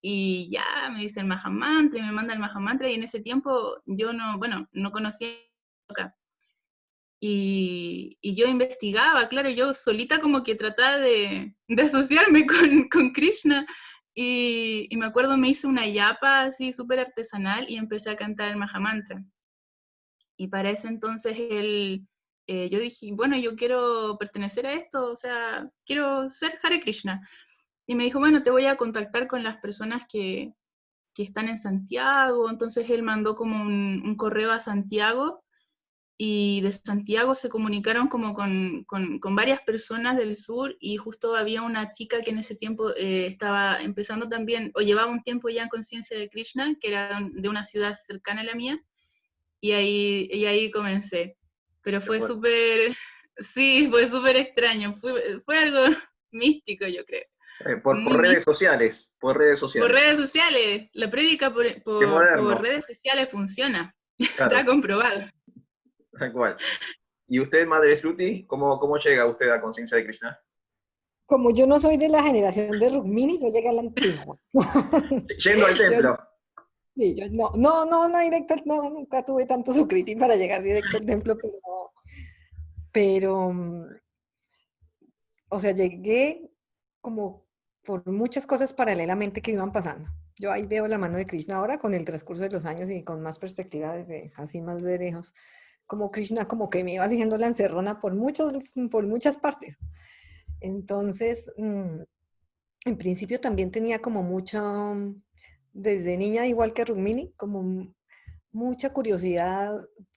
Y ya me dice el Maha Mantra y me manda el Maha Mantra, y en ese tiempo yo no conocía acá. Y yo investigaba, claro, yo solita como que trataba de asociarme con Krishna. Y me acuerdo me hice una yapa así súper artesanal y empecé a cantar el Mahamantra. Y para ese entonces yo dije, bueno, yo quiero pertenecer a esto, o sea, quiero ser Hare Krishna. Y me dijo, bueno, te voy a contactar con las personas que están en Santiago. Entonces él mandó como un correo a Santiago, y de Santiago se comunicaron como con varias personas del sur, y justo había una chica que en ese tiempo estaba empezando también, o llevaba un tiempo ya en Conciencia de Krishna, que era de una ciudad cercana a la mía, y ahí comencé. Pero fue súper, sí, fue súper extraño, fue algo místico, yo creo. Por Muy redes místico. sociales, por redes Por sociales. redes sociales, la prédica Qué por moderno, redes sociales funciona, está claro, comprobado. tal cual. ¿Y usted, Madre Shruti, cómo llega usted a Conciencia de Krishna? Como yo no soy de la generación de Rukmini, yo llegué a la antigua. Yendo al Yo, templo. sí, yo no directo, no, nunca tuve tanto sucriti para llegar directo al templo, pero, o sea, llegué como por muchas cosas paralelamente que iban pasando. Yo ahí veo la mano de Krishna ahora con el transcurso de los años y con más perspectiva desde así más de lejos, como Krishna como que me iba siguiendo la encerrona por muchas partes. Entonces, en principio también tenía como mucha, desde niña igual que Rukmini, como mucha curiosidad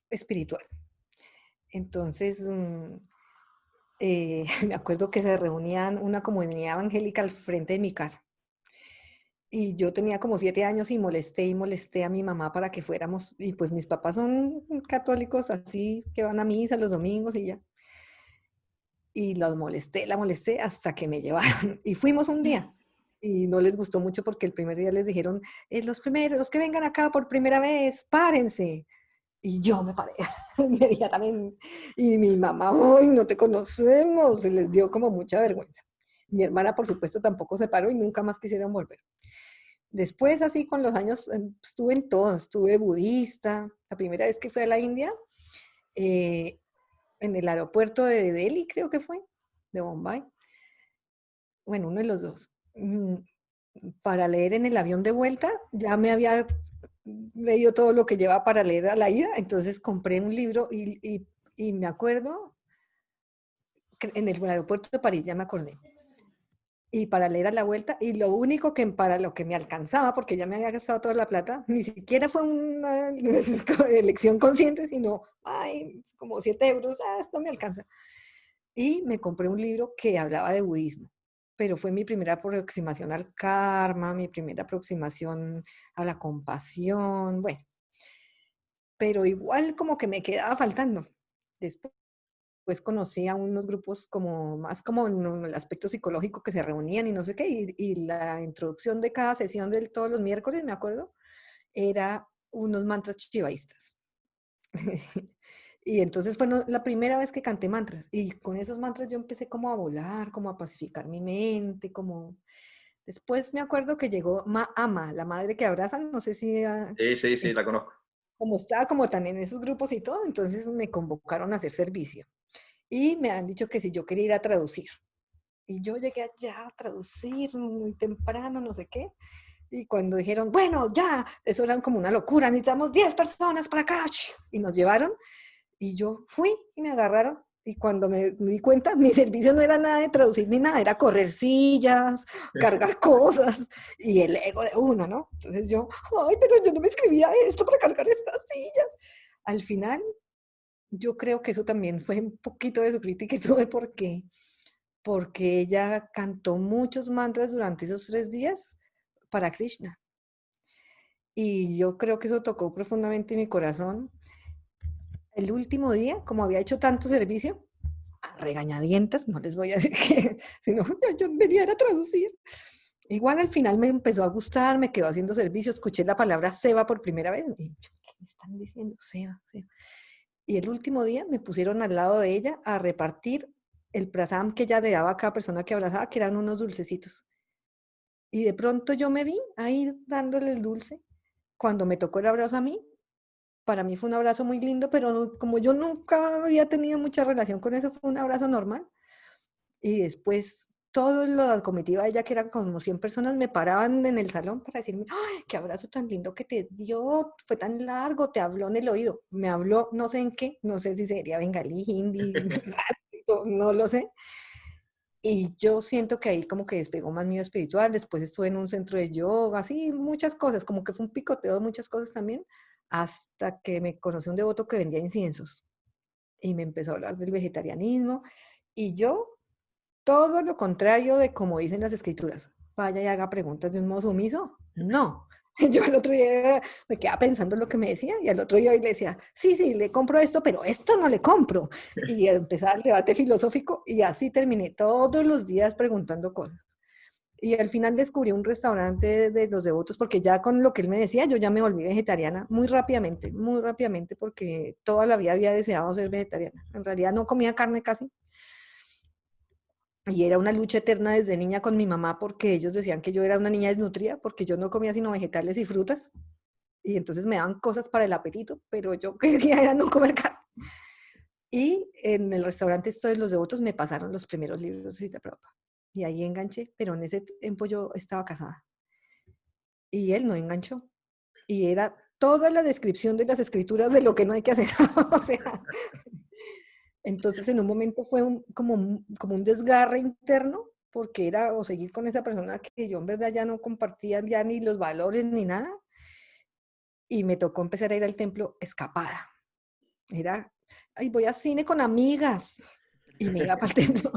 espiritual. Entonces, me acuerdo que se reunían una comunidad evangélica al frente de mi casa. Y yo tenía como 7 años y molesté a mi mamá para que fuéramos. Y pues mis papás son católicos así que van a misa los domingos y ya. Y la molesté hasta que me llevaron. Y fuimos un día. Y no les gustó mucho porque el primer día les dijeron, los primeros, los que vengan acá por primera vez, párense. Y yo me paré inmediatamente. Y mi mamá, ¡ay, no te conocemos! Se les dio como mucha vergüenza. Mi hermana, por supuesto, tampoco se paró y nunca más quisieron volver. Después, así con los años, estuve en todo. Estuve budista. La primera vez que fui a la India, eh, en el aeropuerto de Delhi, creo que fue, de Bombay. Bueno, uno de los dos. Para leer en el avión de vuelta, ya me había leído todo lo que lleva para leer a la ida, entonces compré un libro y me acuerdo, que en el aeropuerto de París, ya me acordé, y para leer a la vuelta, y lo único que para lo que me alcanzaba, porque ya me había gastado toda la plata, ni siquiera fue una elección consciente, sino, ay, como 7 euros, esto me alcanza. Y me compré un libro que hablaba de budismo, pero fue mi primera aproximación al karma, mi primera aproximación a la compasión, bueno, pero igual como que me quedaba faltando. Después conocí a unos grupos como más como en el aspecto psicológico que se reunían y no sé qué, y la introducción de cada sesión de todos los miércoles, me acuerdo, era unos mantras shivaístas. Y entonces fue la primera vez que canté mantras. Y con esos mantras yo empecé como a volar, como a pacificar mi mente, como... Después me acuerdo que llegó Ama, la madre que abraza, no sé si... Sí, sí, sí, la conozco. Como estaba como tan en esos grupos y todo, entonces me convocaron a hacer servicio. Y me han dicho que si yo quería ir a traducir. Y yo llegué allá a traducir muy temprano, no sé qué. Y cuando dijeron, bueno, ya, eso era como una locura, necesitamos 10 personas para acá. Y nos llevaron. Y yo fui y me agarraron. Y cuando me di cuenta, mi servicio no era nada de traducir ni nada, era correr sillas, cargar cosas y el ego de uno, ¿no? Entonces yo, ay, pero yo no me escribía esto para cargar estas sillas. Al final, yo creo que eso también fue un poquito de su crítica que tuve porque ella cantó muchos mantras durante esos 3 días para Krishna. Y yo creo que eso tocó profundamente mi corazón. El último día, como había hecho tanto servicio, a regañadientas, no les voy a decir que, sino yo venía a traducir. Igual al final me empezó a gustar, me quedó haciendo servicio, escuché la palabra Seva por primera vez. Y yo, ¿qué me están diciendo? Seva, Seva. Y el último día me pusieron al lado de ella a repartir el prasam que ella le daba a cada persona que abrazaba, que eran unos dulcecitos. Y de pronto yo me vi ahí dándole el dulce. Cuando me tocó el abrazo a mí, para mí fue un abrazo muy lindo, pero como yo nunca había tenido mucha relación con eso, fue un abrazo normal. Y después toda la comitiva de ella, que eran como 100 personas, me paraban en el salón para decirme, ¡ay, qué abrazo tan lindo que te dio! Fue tan largo, te habló en el oído. Me habló, no sé en qué, no sé si sería bengalí, hindi, no lo sé. Y yo siento que ahí como que despegó más mi espiritual. Después estuve en un centro de yoga, así, muchas cosas, como que fue un picoteo de muchas cosas también, hasta que me conocí un devoto que vendía inciensos y me empezó a hablar del vegetarianismo. Y yo todo lo contrario de como dicen las escrituras. Vaya y haga preguntas de un modo sumiso. No. Yo el otro día me quedaba pensando en lo que me decía y al otro día le decía, sí, sí, le compro esto, pero esto no le compro. Y empezaba el debate filosófico y así terminé todos los días preguntando cosas. Y al final descubrí un restaurante de los devotos porque ya con lo que él me decía, yo ya me volví vegetariana muy rápidamente, porque toda la vida había deseado ser vegetariana. En realidad no comía carne casi. Y era una lucha eterna desde niña con mi mamá porque ellos decían que yo era una niña desnutrida porque yo no comía sino vegetales y frutas. Y entonces me daban cosas para el apetito, pero yo quería era no comer carne. Y en el restaurante esto de los devotos me pasaron los primeros libros de Sita Prabhupada. Y ahí enganché, pero en ese tiempo yo estaba casada. Y él no enganchó. Y era toda la descripción de las escrituras de lo que no hay que hacer. O sea, entonces en un momento fue como un desgarre interno, porque era o seguir con esa persona que yo en verdad ya no compartía ya ni los valores ni nada, y me tocó empezar a ir al templo escapada. Era, ay, voy a cine con amigas. y me iba para el templo.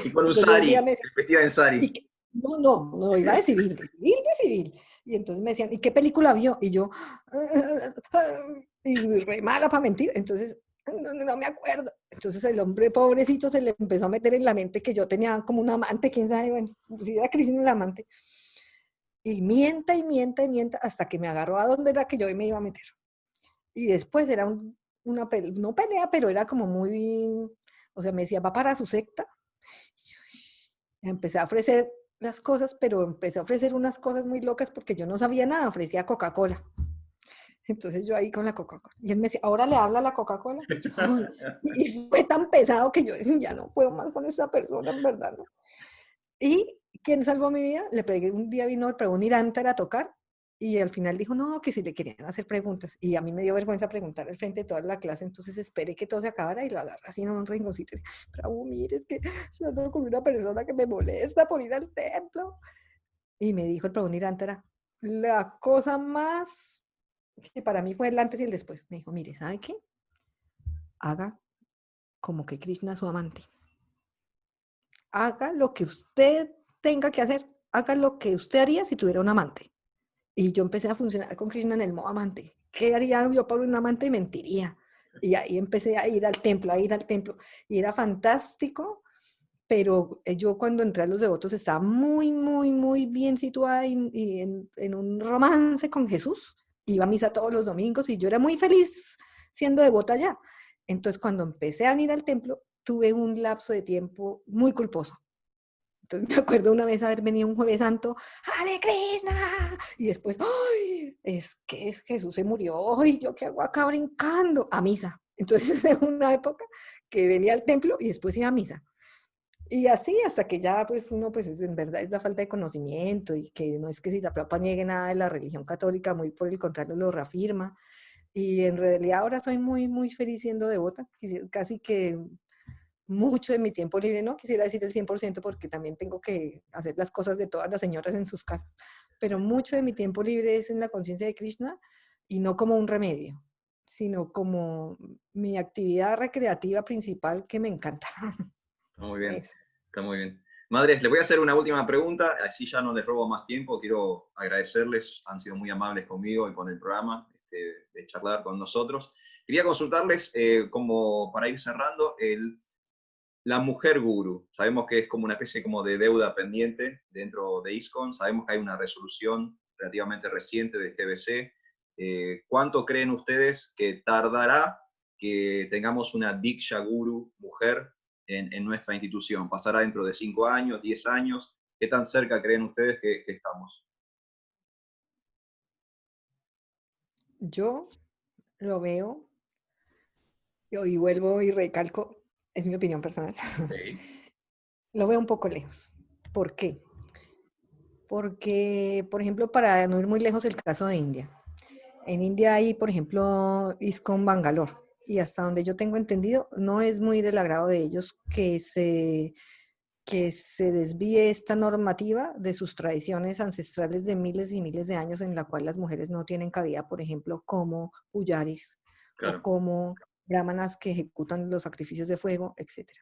Y con un Entonces un día sari, me decían, vestida en sari. no, iba de civil, de civil, de civil. Y entonces me decían, ¿y qué película vio? Y yo, y re mala para mentir. Entonces, no me acuerdo. Entonces el hombre pobrecito se le empezó a meter en la mente que yo tenía como un amante, quién sabe, bueno, si era Cristina el amante. Y mienta y mienta y mienta hasta que me agarró a donde era que yo me iba a meter. Y después era una pelea, no pelea, pero era como muy, o sea, me decía, va para su secta. Empecé a ofrecer las cosas, pero empecé a ofrecer unas cosas muy locas porque yo no sabía nada, ofrecía Coca-Cola. Entonces yo ahí con la Coca-Cola. Y él me decía, ¿ahora le habla la Coca-Cola? Y fue tan pesado que yo ya no puedo más con esa persona, en verdad, ¿no? ¿Y quién salvó mi vida? Le pregué, un día vino, pregó un irante a tocar y al final dijo, no, que si le querían hacer preguntas. Y a mí me dio vergüenza preguntar al frente de toda la clase, entonces esperé que todo se acabara y lo agarré así en un rinconcito. Pero mire, es que yo ando con una persona que me molesta por ir al templo. Y me dijo el pregón irante, era la cosa más que para mí fue el antes y el después. Me dijo, mire, ¿sabe qué? Haga como que Krishna es su amante. Haga lo que usted tenga que hacer. Haga lo que usted haría si tuviera un amante. Y yo empecé a funcionar con Krishna en el modo amante. ¿Qué haría yo por un amante? Y mentiría. Y ahí empecé a ir al templo, a ir al templo. Y era fantástico, pero yo cuando entré a los devotos estaba muy, muy, muy bien situada y en un romance con Jesús. Iba a misa todos los domingos y yo era muy feliz siendo devota allá. Entonces cuando empecé a ir al templo, tuve un lapso de tiempo muy culposo. Entonces me acuerdo una vez haber venido un Jueves Santo, ¡Hare Krishna! Y después, ¡ay! Jesús se murió, y yo qué hago acá brincando a misa. Entonces es una época que venía al templo y después iba a misa. Y así hasta que ya pues uno pues en verdad es la falta de conocimiento y que no es que si la Prabhupada niegue nada de la religión católica, muy por el contrario lo reafirma. Y en realidad ahora soy muy, muy feliz siendo devota, casi que mucho de mi tiempo libre, no quisiera decir el 100% porque también tengo que hacer las cosas de todas las señoras en sus casas, pero mucho de mi tiempo libre es en la conciencia de Krishna y no como un remedio, sino como mi actividad recreativa principal que me encanta. Está muy bien, Es. está muy bien. Madres, les voy a hacer una última pregunta, así ya no les robo más tiempo. Quiero agradecerles, han sido muy amables conmigo y con el programa, de charlar con nosotros. Quería consultarles, como para ir cerrando, la mujer guru. Sabemos que es como una especie como de deuda pendiente dentro de ISKCON, sabemos que hay una resolución relativamente reciente de GBC. ¿Cuánto creen ustedes que tardará que tengamos una Diksha Guru mujer en nuestra institución? ¿Pasará dentro de 5 años, 10 años? ¿Qué tan cerca creen ustedes que estamos? Yo lo veo y vuelvo y recalco, es mi opinión personal, Sí, lo veo un poco lejos. ¿Por qué? Porque, por ejemplo, para no ir muy lejos, el caso de India. En India hay, por ejemplo, ISKCON Bangalore. Y hasta donde yo tengo entendido, no es muy del agrado de ellos que se desvíe esta normativa de sus tradiciones ancestrales de miles y miles de años en la cual las mujeres no tienen cabida, por ejemplo, como puyaris o claro. como brahmanas que ejecutan los sacrificios de fuego, etcétera.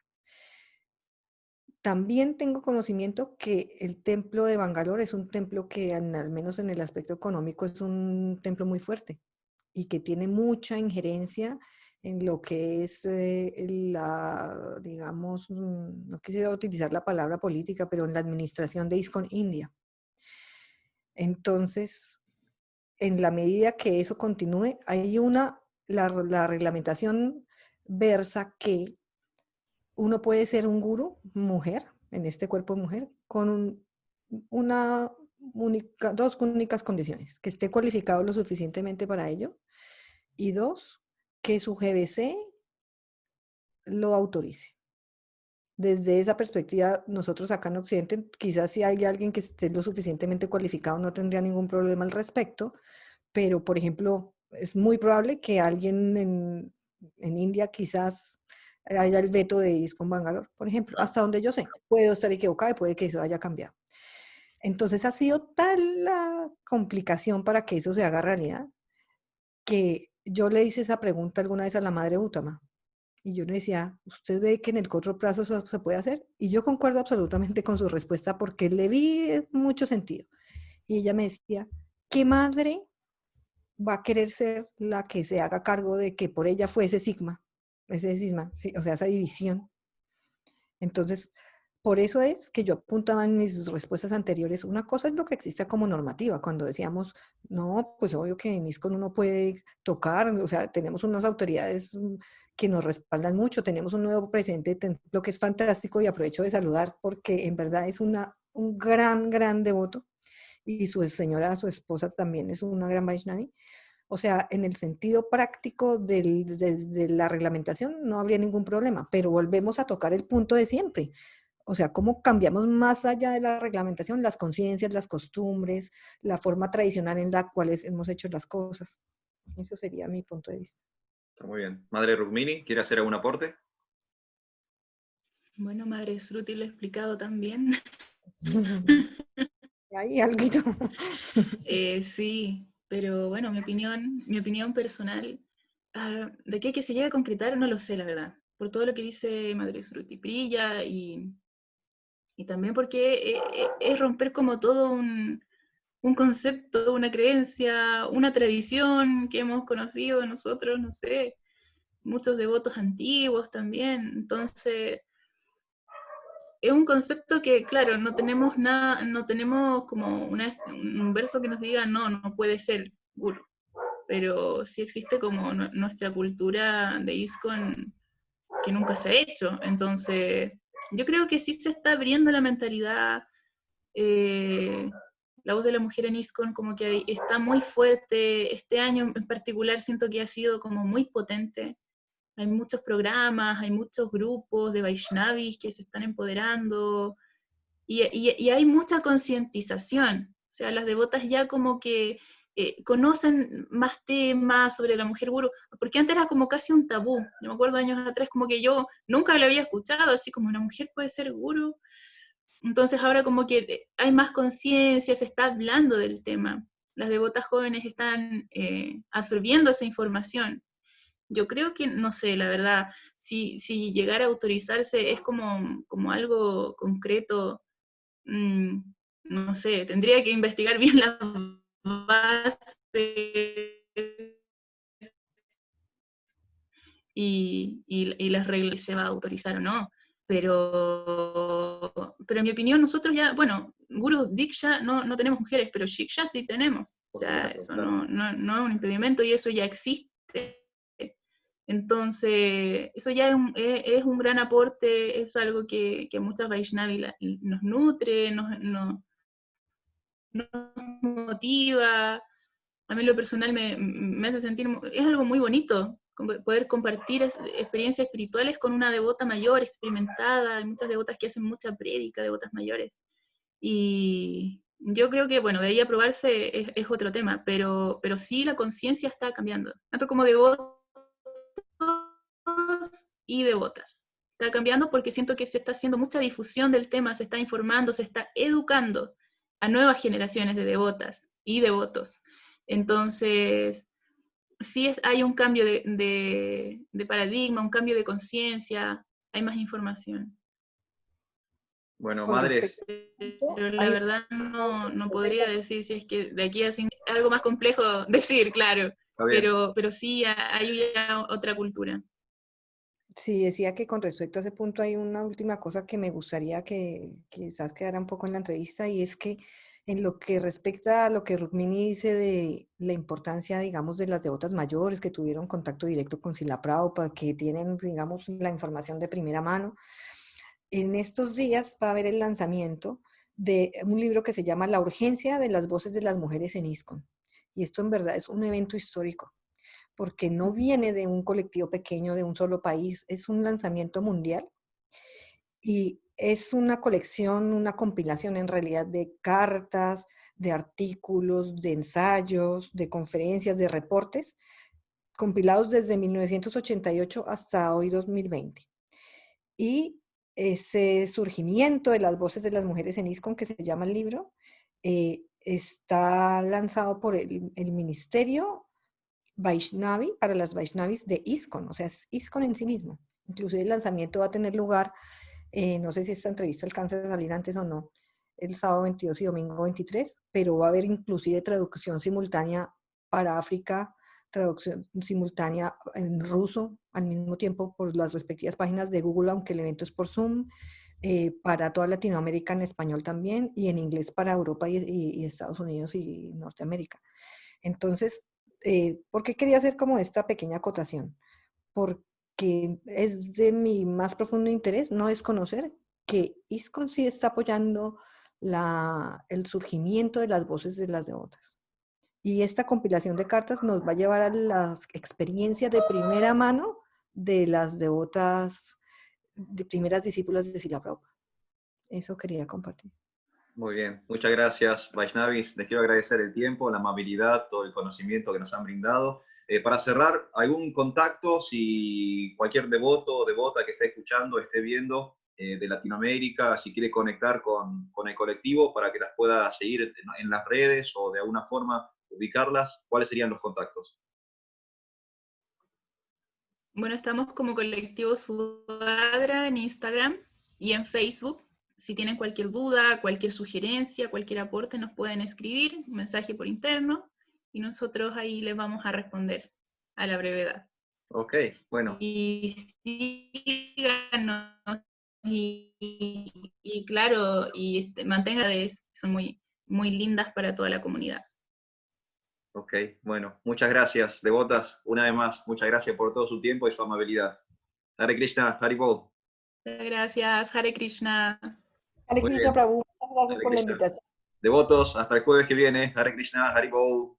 También tengo conocimiento que el templo de Bangalore es un templo que, al menos en el aspecto económico, es un templo muy fuerte y que tiene mucha injerencia en lo que es digamos, no quisiera utilizar la palabra política, pero en la administración de ISKCON India. Entonces, en la medida que eso continúe, la reglamentación versa que uno puede ser un gurú, mujer, en este cuerpo de mujer, con dos únicas condiciones: que esté cualificado lo suficientemente para ello, y dos, que su GBC lo autorice. Desde esa perspectiva, nosotros acá en Occidente, quizás si hay alguien que esté lo suficientemente cualificado, no tendría ningún problema al respecto, pero, por ejemplo, es muy probable que alguien en India quizás haya el veto de ISKCON Bangalore, por ejemplo, Claro. hasta donde yo sé. Puedo estar equivocada y puede que eso haya cambiado. Entonces ha sido tal la complicación para que eso se haga realidad que yo le hice esa pregunta alguna vez a la madre Útama Y yo le decía, ¿usted ve que en el corto plazo eso se puede hacer? Y yo concuerdo absolutamente con su respuesta porque le vi mucho sentido. Y ella me decía, ¿qué madre va a querer ser la que se haga cargo de que por ella fue ese cisma, sí, o sea, esa división? Entonces, por eso es que yo apuntaba en mis respuestas anteriores, una cosa es lo que existe como normativa, cuando decíamos, no, pues obvio que en ISCON uno puede tocar, o sea, tenemos unas autoridades que nos respaldan mucho, tenemos un nuevo presidente de templo que es fantástico y aprovecho de saludar porque en verdad es un gran devoto y su señora, su esposa también es una gran Vaishnavi. O sea, en el sentido práctico de la reglamentación no habría ningún problema, pero volvemos a tocar el punto de siempre. O sea, cómo cambiamos más allá de la reglamentación las conciencias, las costumbres, la forma tradicional en la cual hemos hecho las cosas. Eso sería mi punto de vista. Está muy bien. Madre Rukmini, ¿quiere hacer algún aporte? Bueno, Madre Sruti lo ha explicado también. Ahí algo. Sí, pero bueno, mi opinión personal, de qué que se llegue a concretar, no lo sé, la verdad. Por todo lo que dice Madre Sruti Priya y también porque es romper como todo un concepto, una creencia, una tradición que hemos conocido nosotros, no sé, muchos devotos antiguos también. Entonces, es un concepto que, claro, no tenemos nada, no tenemos como un verso que nos diga, no, no puede ser guru, pero sí existe como nuestra cultura de ISKCON que nunca se ha hecho. Entonces, yo creo que sí se está abriendo la mentalidad. eh, la voz de la mujer en ISKCON como que está muy fuerte. Este año en particular siento que ha sido como muy potente. Hay muchos programas, hay muchos grupos de Vaishnavis que se están empoderando y hay mucha concientización. O sea, las devotas ya como que conocen más temas sobre la mujer guru, porque antes era como casi un tabú. Yo me acuerdo años atrás como que yo nunca lo había escuchado, así como una mujer puede ser guru. Entonces ahora como que hay más conciencia, se está hablando del tema. Las devotas jóvenes están absorbiendo esa información. Yo creo que, no sé, la verdad, si llegara a autorizarse es como algo concreto, mm, no sé, tendría que investigar bien la base y las reglas si se va a autorizar o no. Pero en mi opinión, nosotros ya, bueno, Guru Diksha no tenemos mujeres, pero Shiksha sí tenemos. O Por sea, supuesto, eso claro. no es un impedimento y eso ya existe. Entonces, eso ya es un gran aporte, es algo que muchas Vaishnavi nos nutre, nos motiva. A mí lo personal me hace sentir, es algo muy bonito, poder compartir experiencias espirituales con una devota mayor, experimentada. Hay muchas devotas que hacen mucha prédica, devotas mayores. Y yo creo que, bueno, de ahí aprobarse es otro tema, pero sí la conciencia está cambiando, tanto como devotos y devotas. Está cambiando porque siento que se está haciendo mucha difusión del tema, se está informando, se está educando a nuevas generaciones de devotas y devotos. Entonces, sí hay un cambio de paradigma, un cambio de conciencia, hay más información. Bueno, Con respecto madres, a esto, Pero la hay verdad otro no punto podría decir si es que de aquí a algo más complejo decir, claro, está bien. pero sí hay ya otra cultura. Sí, decía que con respecto a ese punto hay una última cosa que me gustaría que quizás quedara un poco en la entrevista y es que en lo que respecta a lo que Rukmini dice de la importancia, digamos, de las devotas mayores que tuvieron contacto directo con Srila Prabhupada, que tienen, digamos, la información de primera mano, en estos días va a haber el lanzamiento de un libro que se llama La urgencia de las voces de las mujeres en ISKCON. Y esto en verdad es un evento histórico porque no viene de un colectivo pequeño, de un solo país, es un lanzamiento mundial y es una colección, una compilación en realidad de cartas, de artículos, de ensayos, de conferencias, de reportes, compilados desde 1988 hasta hoy 2020. Y ese surgimiento de las voces de las mujeres en ISKCON, que se llama el libro, está lanzado por el Ministerio Vaishnavi para las Vaishnavis de ISKCON, o sea, es ISKCON en sí mismo. Inclusive el lanzamiento va a tener lugar, no sé si esta entrevista alcanza a salir antes o no, el sábado 22 y domingo 23, pero va a haber inclusive traducción simultánea para África, traducción simultánea en ruso al mismo tiempo por las respectivas páginas de Google, aunque el evento es por Zoom, para toda Latinoamérica en español también, y en inglés para Europa y Estados Unidos y Norteamérica. Entonces, ¿por qué quería hacer como esta pequeña acotación? Porque es de mi más profundo interés no desconocer que ISKCON sí está apoyando el surgimiento de las voces de las devotas. Y esta compilación de cartas nos va a llevar a las experiencias de primera mano de las devotas, de primeras discípulas de Srila Prabhupada. Eso quería compartir. Muy bien, muchas gracias, Vaishnavis. Les quiero agradecer el tiempo, la amabilidad, todo el conocimiento que nos han brindado. Para cerrar, ¿algún contacto si cualquier devoto o devota que esté escuchando, esté viendo de Latinoamérica, si quiere conectar con el colectivo para que las pueda seguir en las redes o de alguna forma ubicarlas? ¿Cuáles serían los contactos? Bueno, estamos como Colectivo Sudadra en Instagram y en Facebook. Si tienen cualquier duda, cualquier sugerencia, cualquier aporte, nos pueden escribir un mensaje por interno y nosotros ahí les vamos a responder a la brevedad. Ok, bueno. Y síganos y claro, y mantengan, son muy, muy lindas para toda la comunidad. Ok, bueno, muchas gracias, devotas. Una vez más, muchas gracias por todo su tiempo y su amabilidad. Hare Krishna, Hari Bol. Gracias, Hare Krishna. Hare Muy Krishna bien, Prabhu, muchas gracias Hare por la Krishna. invitación. Devotos, hasta el jueves que viene. Hare Krishna, Hari Bol.